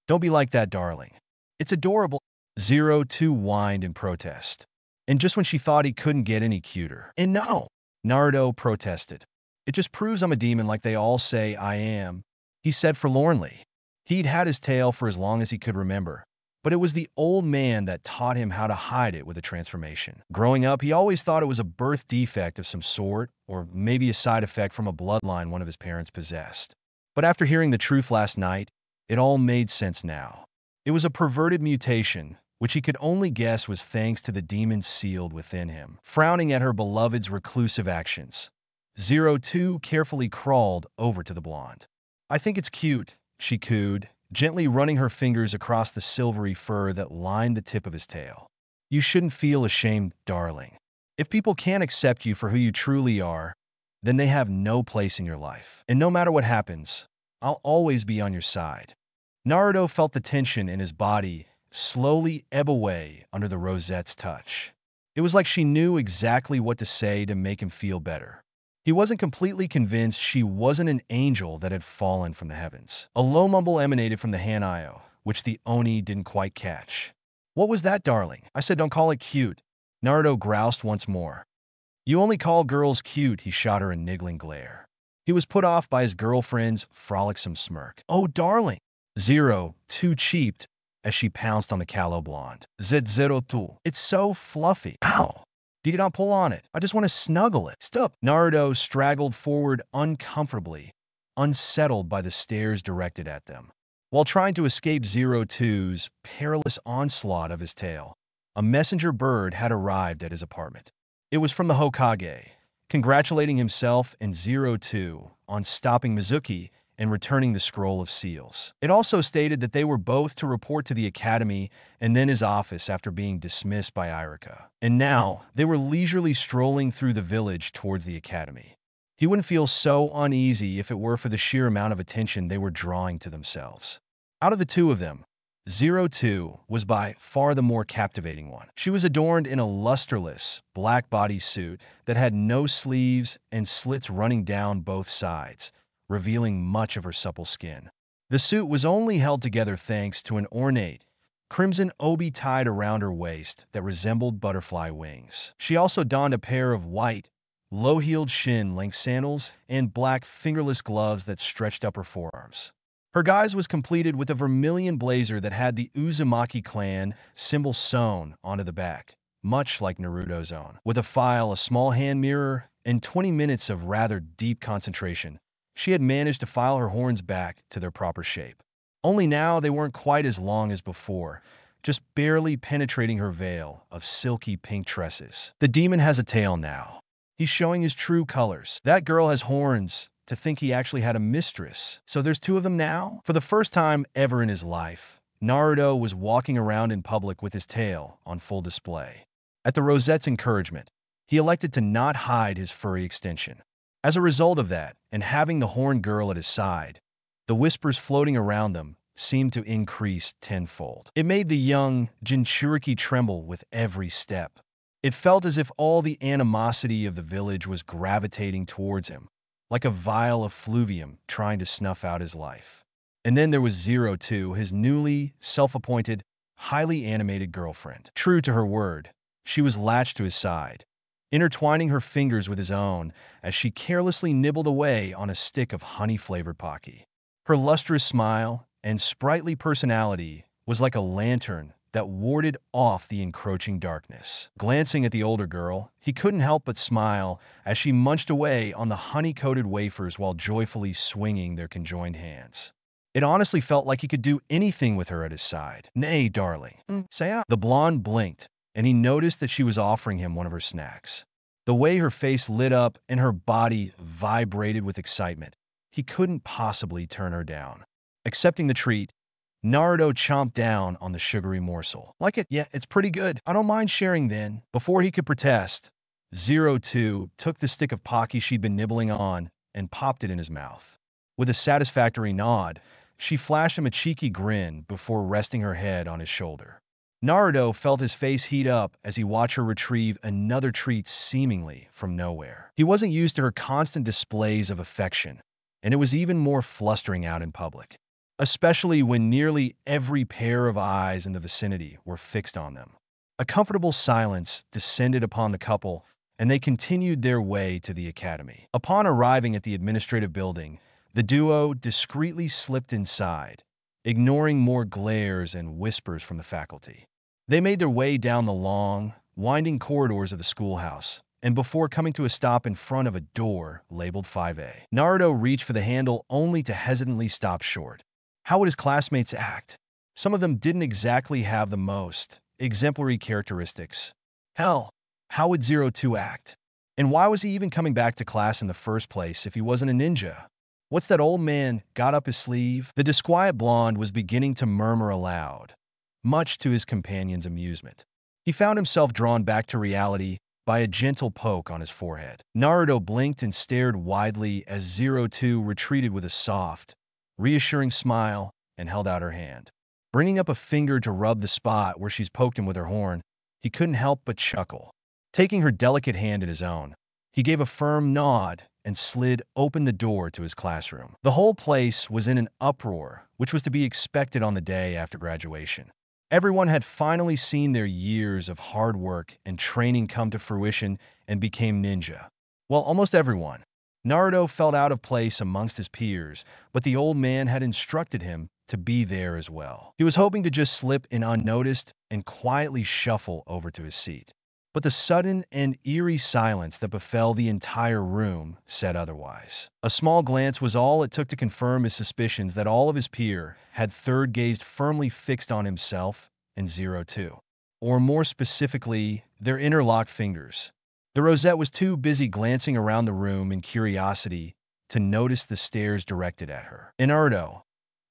Don't be like that, darling. It's adorable. Zero Two whined in protest. And just when she thought he couldn't get any cuter. And no, Naruto protested. It just proves I'm a demon like they all say I am, he said forlornly. He'd had his tail for as long as he could remember, but it was the old man that taught him how to hide it with a transformation. Growing up, he always thought it was a birth defect of some sort, or maybe a side effect from a bloodline one of his parents possessed. But after hearing the truth last night, it all made sense now. It was a perverted mutation, which he could only guess was thanks to the demon sealed within him. Frowning at her beloved's reclusive actions, Zero Two carefully crawled over to the blonde. I think it's cute, she cooed, gently running her fingers across the silvery fur that lined the tip of his tail. You shouldn't feel ashamed, darling. If people can't accept you for who you truly are, then they have no place in your life. And no matter what happens, I'll always be on your side. Naruto felt the tension in his body slowly ebb away under the rosette's touch. It was like she knew exactly what to say to make him feel better. He wasn't completely convinced she wasn't an angel that had fallen from the heavens. A low mumble emanated from the Hanayo, which the Oni didn't quite catch. What was that, darling? I said don't call it cute. Naruto groused once more. You only call girls cute, he shot her a niggling glare. He was put off by his girlfriend's frolicsome smirk. Oh, darling! Zero Two cheeped as she pounced on the callow blonde. Z02. It's so fluffy. Ow! Did not pull on it. I just want to snuggle it. Stop. Naruto straggled forward uncomfortably, unsettled by the stares directed at them. While trying to escape Zero Two's perilous onslaught of his tail, a messenger bird had arrived at his apartment. It was from the Hokage, congratulating himself and Zero Two on stopping Mizuki and returning the scroll of seals. It also stated that they were both to report to the academy and then his office after being dismissed by Irika. And now, they were leisurely strolling through the village towards the academy. He wouldn't feel so uneasy if it were for the sheer amount of attention they were drawing to themselves. Out of the two of them, Zero Two was by far the more captivating one. She was adorned in a lusterless, black bodysuit that had no sleeves and slits running down both sides, revealing much of her supple skin. The suit was only held together thanks to an ornate, crimson obi tied around her waist that resembled butterfly wings. She also donned a pair of white, low-heeled shin-length sandals and black fingerless gloves that stretched up her forearms. Her guise was completed with a vermilion blazer that had the Uzumaki clan symbol sewn onto the back, much like Naruto's own. With a file, a small hand mirror, and 20 minutes of rather deep concentration, she had managed to file her horns back to their proper shape. Only now they weren't quite as long as before, just barely penetrating her veil of silky pink tresses. The demon has a tail now. He's showing his true colors. That girl has horns. To think he actually had a mistress. So there's two of them now? For the first time ever in his life, Naruto was walking around in public with his tail on full display. At the Rosette's encouragement, he elected to not hide his furry extension. As a result of that, and having the horned girl at his side, the whispers floating around them seemed to increase tenfold. It made the young Jinchuriki tremble with every step. It felt as if all the animosity of the village was gravitating towards him, like a vial of fluvium trying to snuff out his life. And then there was Zero too, his newly self-appointed, highly animated girlfriend. True to her word, she was latched to his side, intertwining her fingers with his own as she carelessly nibbled away on a stick of honey-flavored Pocky. Her lustrous smile and sprightly personality was like a lantern that warded off the encroaching darkness. Glancing at the older girl, he couldn't help but smile as she munched away on the honey-coated wafers while joyfully swinging their conjoined hands. It honestly felt like he could do anything with her at his side. "Nay, darling, say out." The blonde blinked, and he noticed that she was offering him one of her snacks. The way her face lit up and her body vibrated with excitement, he couldn't possibly turn her down. Accepting the treat, Naruto chomped down on the sugary morsel. "Like it? Yeah, it's pretty good. I don't mind sharing then." Before he could protest, Zero too took the stick of Pocky she'd been nibbling on and popped it in his mouth. With a satisfactory nod, she flashed him a cheeky grin before resting her head on his shoulder. Naruto felt his face heat up as he watched her retrieve another treat seemingly from nowhere. He wasn't used to her constant displays of affection, and it was even more flustering out in public, especially when nearly every pair of eyes in the vicinity were fixed on them. A comfortable silence descended upon the couple, and they continued their way to the academy. Upon arriving at the administrative building, the duo discreetly slipped inside, ignoring more glares and whispers from the faculty. They made their way down the long, winding corridors of the schoolhouse, and before coming to a stop in front of a door labeled 5A, Naruto reached for the handle only to hesitantly stop short. How would his classmates act? Some of them didn't exactly have the most exemplary characteristics. Hell, how would Zero 2 act? And why was he even coming back to class in the first place if he wasn't a ninja? What's that old man got up his sleeve? The disquiet blonde was beginning to murmur aloud, much to his companion's amusement. He found himself drawn back to reality by a gentle poke on his forehead. Naruto blinked and stared widely as Zero 2 retreated with a soft, reassuring smile and held out her hand. Bringing up a finger to rub the spot where she's poked him with her horn, he couldn't help but chuckle. Taking her delicate hand in his own, he gave a firm nod and slid open the door to his classroom. The whole place was in an uproar, which was to be expected on the day after graduation. Everyone had finally seen their years of hard work and training come to fruition and became ninja. Well, almost everyone. Naruto felt out of place amongst his peers, but the old man had instructed him to be there as well. He was hoping to just slip in unnoticed and quietly shuffle over to his seat. But the sudden and eerie silence that befell the entire room said otherwise. A small glance was all it took to confirm his suspicions that all of his peers had third-gazed firmly fixed on himself and Zero 2. Or more specifically, their interlocked fingers. The Rosette was too busy glancing around the room in curiosity to notice the stares directed at her. Naruto,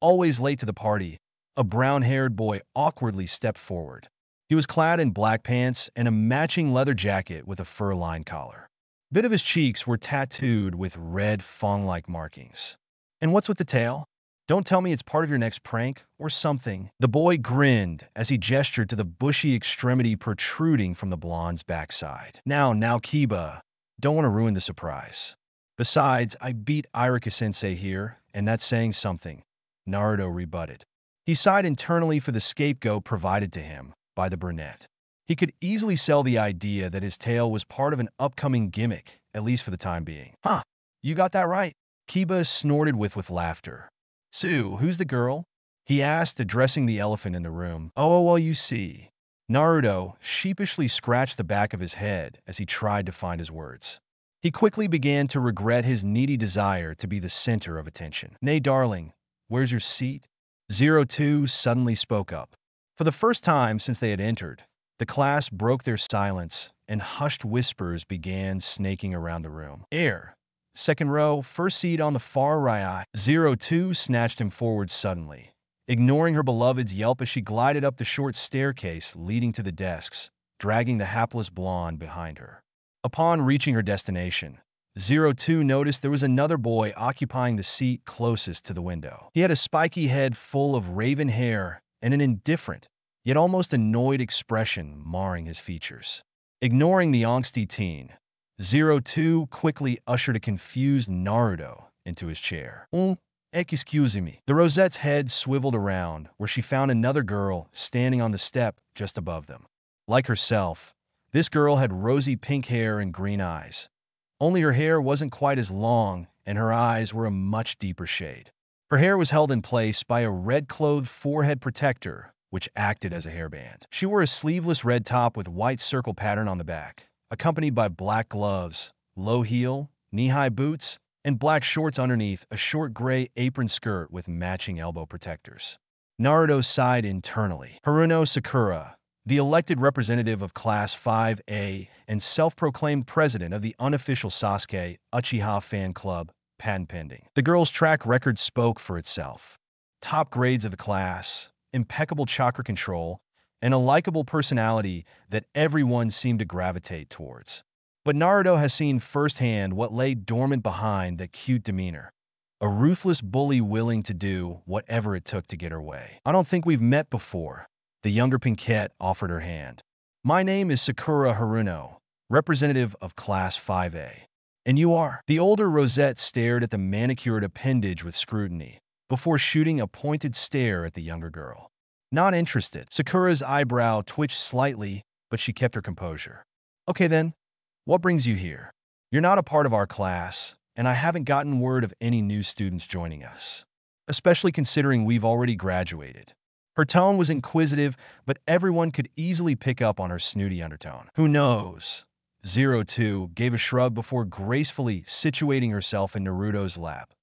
always late to the party, a brown-haired boy awkwardly stepped forward. He was clad in black pants and a matching leather jacket with a fur-lined collar. A bit of his cheeks were tattooed with red fawn-like markings. "And what's with the tail? Don't tell me it's part of your next prank or something." The boy grinned as he gestured to the bushy extremity protruding from the blonde's backside. Now, Kiba, don't want to ruin the surprise. Besides, I beat Irika-sensei here, and that's saying something," Naruto rebutted. He sighed internally for the scapegoat provided to him by the brunette. He could easily sell the idea that his tale was part of an upcoming gimmick, at least for the time being. Huh, you got that right. Kiba snorted with laughter. Sue, who's the girl? He asked, addressing the elephant in the room. Oh, well, you see. Naruto sheepishly scratched the back of his head as he tried to find his words. He quickly began to regret his needy desire to be the center of attention. Nay, darling, where's your seat? 02 suddenly spoke up. For the first time since they had entered, the class broke their silence and hushed whispers began snaking around the room. Air. Second row, first seat on the far right. 02 snatched him forward suddenly, ignoring her beloved's yelp as she glided up the short staircase leading to the desks, dragging the hapless blonde behind her. Upon reaching her destination, 02 noticed there was another boy occupying the seat closest to the window. He had a spiky head full of raven hair and an indifferent, yet almost annoyed expression marring his features. Ignoring the angsty teen, 02 quickly ushered a confused Naruto into his chair. Excuse me. The Rosette's head swiveled around, where she found another girl standing on the step just above them. Like herself, this girl had rosy pink hair and green eyes. Only her hair wasn't quite as long, and her eyes were a much deeper shade. Her hair was held in place by a red-clothed forehead protector, which acted as a hairband. She wore a sleeveless red top with white circle pattern on the back, accompanied by black gloves, low heel, knee-high boots, and black shorts underneath a short gray apron skirt with matching elbow protectors. Naruto sighed internally. Haruno Sakura, the elected representative of Class 5A and self-proclaimed president of the unofficial Sasuke Uchiha fan club, patent pending. The girl's track record spoke for itself. Top grades of the class, impeccable chakra control, and a likable personality that everyone seemed to gravitate towards. But Naruto has seen firsthand what lay dormant behind that cute demeanor. A ruthless bully willing to do whatever it took to get her way. I don't think we've met before. The younger Pinkette offered her hand. My name is Sakura Haruno, representative of Class 5A. And you are? The older Rosette stared at the manicured appendage with scrutiny, before shooting a pointed stare at the younger girl. Not interested. Sakura's eyebrow twitched slightly, but she kept her composure. Okay then, what brings you here? You're not a part of our class, and I haven't gotten word of any new students joining us, especially considering we've already graduated. Her tone was inquisitive, but everyone could easily pick up on her snooty undertone. Who knows? 02 gave a shrug before gracefully situating herself in Naruto's lap,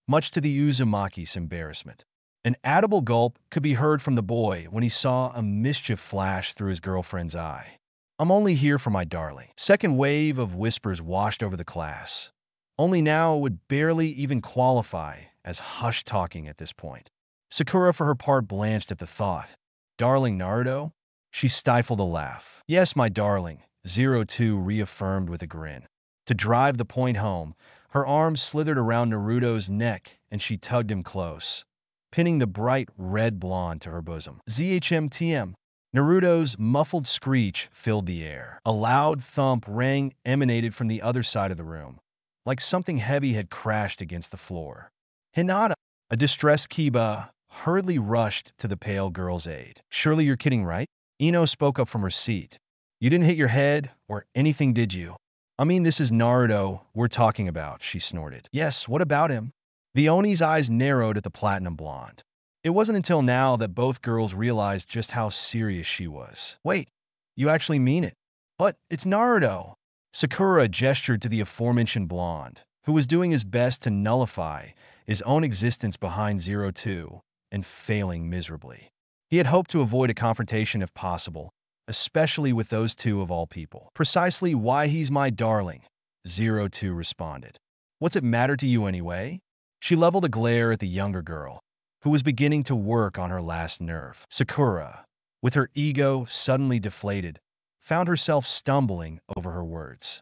much to the Uzumaki's embarrassment. An audible gulp could be heard from the boy when he saw a mischief flash through his girlfriend's eye. I'm only here for my darling. Second wave of whispers washed over the class. Only now it would barely even qualify as hush talking at this point. Sakura, for her part, blanched at the thought. Darling Naruto? She stifled a laugh. Yes, my darling, 02 reaffirmed with a grin. To drive the point home, her arms slithered around Naruto's neck and she tugged him close, pinning the bright red blonde to her bosom. ZHMTM. Naruto's muffled screech filled the air. A loud thump rang emanated from the other side of the room, like something heavy had crashed against the floor. Hinata, a distressed Kiba, hurriedly rushed to the pale girl's aid. Surely you're kidding, right? Ino spoke up from her seat. You didn't hit your head or anything, did you? I mean, this is Naruto we're talking about, she snorted. Yes, what about him? The Oni's eyes narrowed at the platinum blonde. It wasn't until now that both girls realized just how serious she was. Wait, you actually mean it? But it's Naruto. Sakura gestured to the aforementioned blonde, who was doing his best to nullify his own existence behind 02 and failing miserably. He had hoped to avoid a confrontation if possible, especially with those two of all people. Precisely why he's my darling, 02 responded. What's it matter to you anyway? She leveled a glare at the younger girl, who was beginning to work on her last nerve. Sakura, with her ego suddenly deflated, found herself stumbling over her words.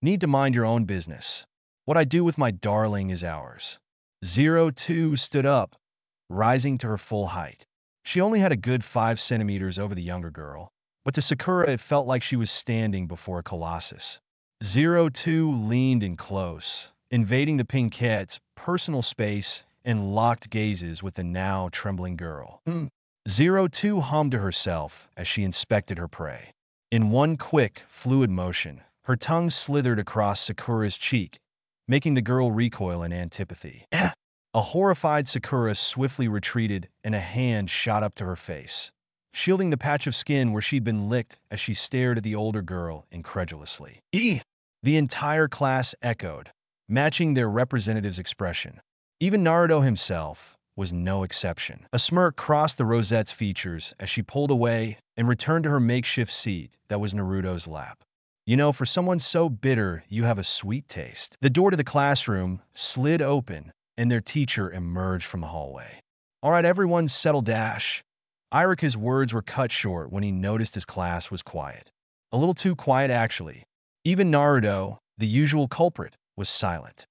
Need to mind your own business. What I do with my darling is ours. 02 stood up, rising to her full height. She only had a good 5 centimeters over the younger girl, but to Sakura it felt like she was standing before a colossus. 02 leaned in close, invading the Pinkette's personal space and locked gazes with the now trembling girl. 02 hummed to herself as she inspected her prey. In one quick, fluid motion, her tongue slithered across Sakura's cheek, making the girl recoil in antipathy. A horrified Sakura swiftly retreated and a hand shot up to her face, shielding the patch of skin where she'd been licked as she stared at the older girl incredulously. The entire class echoed, matching their representative's expression. Even Naruto himself was no exception. A smirk crossed the Rosette's features as she pulled away and returned to her makeshift seat that was Naruto's lap. You know, for someone so bitter, you have a sweet taste. The door to the classroom slid open, and their teacher emerged from the hallway. All right, everyone, settle dash. Irika's words were cut short when he noticed his class was quiet. A little too quiet, actually. Even Naruto, the usual culprit, was silent.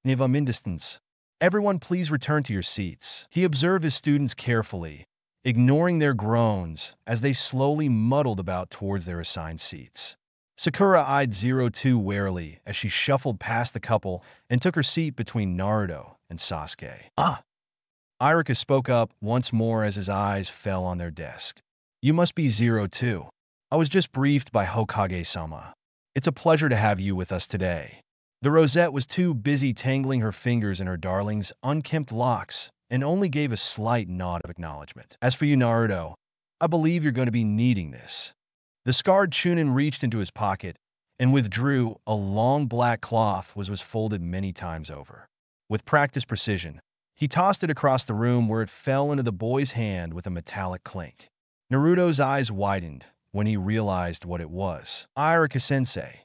Neva Mindestance. Everyone please return to your seats. He observed his students carefully, ignoring their groans as they slowly muddled about towards their assigned seats. Sakura eyed 02 warily as she shuffled past the couple and took her seat between Naruto and Sasuke. Irika spoke up once more as his eyes fell on their desk. You must be 02. I was just briefed by Hokage-sama. It's a pleasure to have you with us today. The Rosette was too busy tangling her fingers in her darling's unkempt locks and only gave a slight nod of acknowledgement. As for you, Naruto, I believe you're going to be needing this. The scarred Chunin reached into his pocket and withdrew a long black cloth which was folded many times over. With practiced precision, he tossed it across the room where it fell into the boy's hand with a metallic clink. Naruto's eyes widened when he realized what it was. Irika-sensei.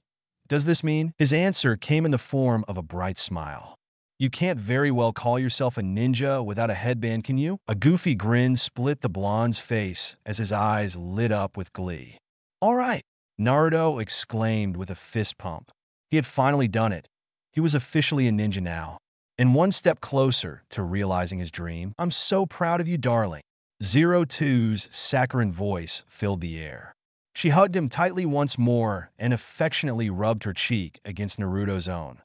Does this mean? His answer came in the form of a bright smile. You can't very well call yourself a ninja without a headband, can you? A goofy grin split the blonde's face as his eyes lit up with glee. All right, Naruto exclaimed with a fist pump. He had finally done it. He was officially a ninja now, and one step closer to realizing his dream. I'm so proud of you, darling. 02's saccharine voice filled the air. She hugged him tightly once more and affectionately rubbed her cheek against Naruto's own,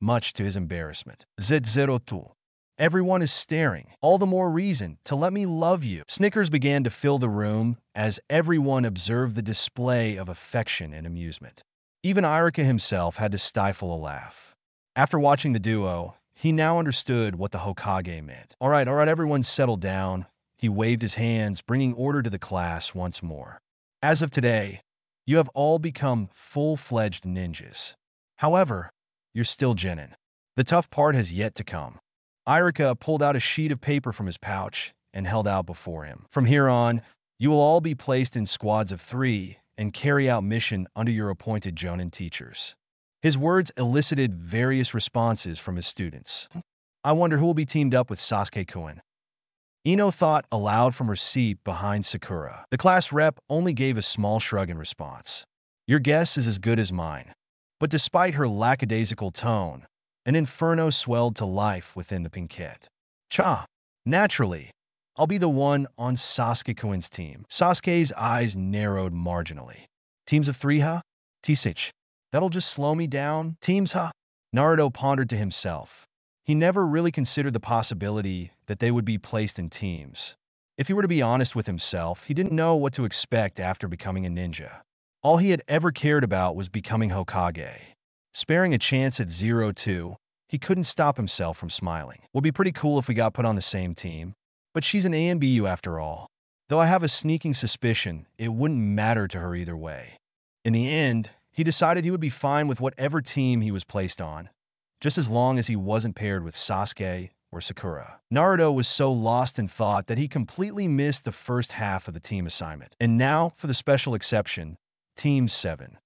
much to his embarrassment. Z02. Everyone is staring. All the more reason to let me love you. Snickers began to fill the room as everyone observed the display of affection and amusement. Even Irika himself had to stifle a laugh. After watching the duo, he now understood what the Hokage meant. All right, everyone settle down. He waved his hands, bringing order to the class once more. As of today, you have all become full-fledged ninjas. However, you're still genin. The tough part has yet to come. Irika pulled out a sheet of paper from his pouch and held out before him. From here on, you will all be placed in squads of 3 and carry out mission under your appointed jonin teachers. His words elicited various responses from his students. I wonder who will be teamed up with Sasuke-kun. Ino thought aloud from her seat behind Sakura. The class rep only gave a small shrug in response. Your guess is as good as mine. But despite her lackadaisical tone, an inferno swelled to life within the Pinkette. Cha! Naturally, I'll be the one on Sasuke-kun's team. Sasuke's eyes narrowed marginally. Teams of 3, huh? T6. That'll just slow me down. Teams, huh? Naruto pondered to himself. He never really considered the possibility that they would be placed in teams. If he were to be honest with himself, he didn't know what to expect after becoming a ninja. All he had ever cared about was becoming Hokage. Sparing a chance at 02, he couldn't stop himself from smiling. Would be pretty cool if we got put on the same team. But she's an ANBU after all. Though I have a sneaking suspicion it wouldn't matter to her either way. In the end, he decided he would be fine with whatever team he was placed on, just as long as he wasn't paired with Sasuke or Sakura. Naruto was so lost in thought that he completely missed the first half of the team assignment. And now, for the special exception, Team 7.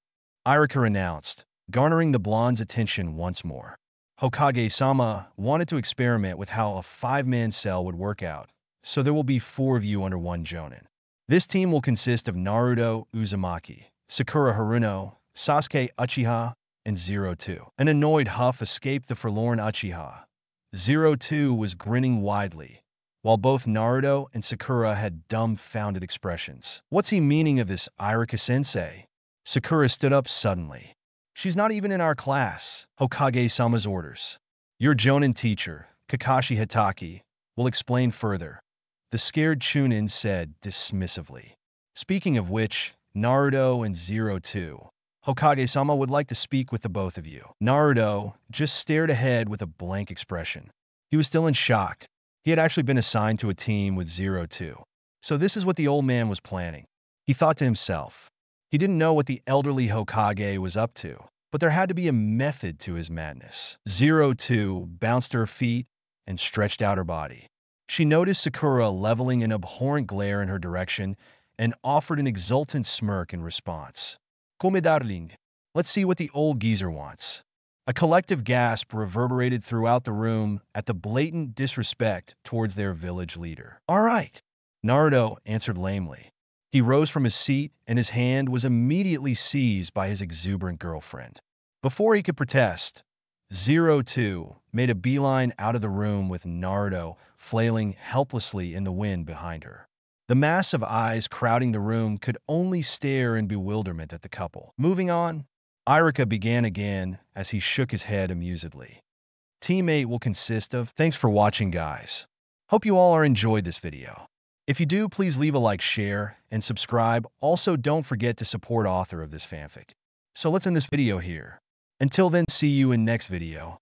Irika announced, garnering the blonde's attention once more. Hokage-sama wanted to experiment with how a 5-man cell would work out, so there will be 4 of you under one jonin. This team will consist of Naruto Uzumaki, Sakura Haruno, Sasuke Uchiha, and 02. An annoyed huff escaped the forlorn Uchiha. 02 was grinning widely, while both Naruto and Sakura had dumbfounded expressions. What's he meaning of this, Irika-sensei? Sakura stood up suddenly. She's not even in our class. Hokage-sama's orders. Your jonin teacher, Kakashi Hitaki will explain further, the scared Chunin said dismissively. Speaking of which, Naruto and Zero too. Hokage-sama would like to speak with the both of you. Naruto just stared ahead with a blank expression. He was still in shock. He had actually been assigned to a team with Zero too. So this is what the old man was planning. He thought to himself. He didn't know what the elderly Hokage was up to, but there had to be a method to his madness. Zero too bounced to her feet and stretched out her body. She noticed Sakura leveling an abhorrent glare in her direction and offered an exultant smirk in response. Come darling, let's see what the old geezer wants. A collective gasp reverberated throughout the room at the blatant disrespect towards their village leader. All right, Naruto answered lamely. He rose from his seat and his hand was immediately seized by his exuberant girlfriend. Before he could protest, Zero too made a beeline out of the room with Naruto flailing helplessly in the wind behind her. The mass of eyes crowding the room could only stare in bewilderment at the couple. Moving on, Irika began again as he shook his head amusedly. Teammate will consist of, thanks for watching guys. Hope you all are enjoyed this video. If you do, please leave a like, share, and subscribe. Also, don't forget to support author of this fanfic. So let's end this video here. Until then, see you in next video.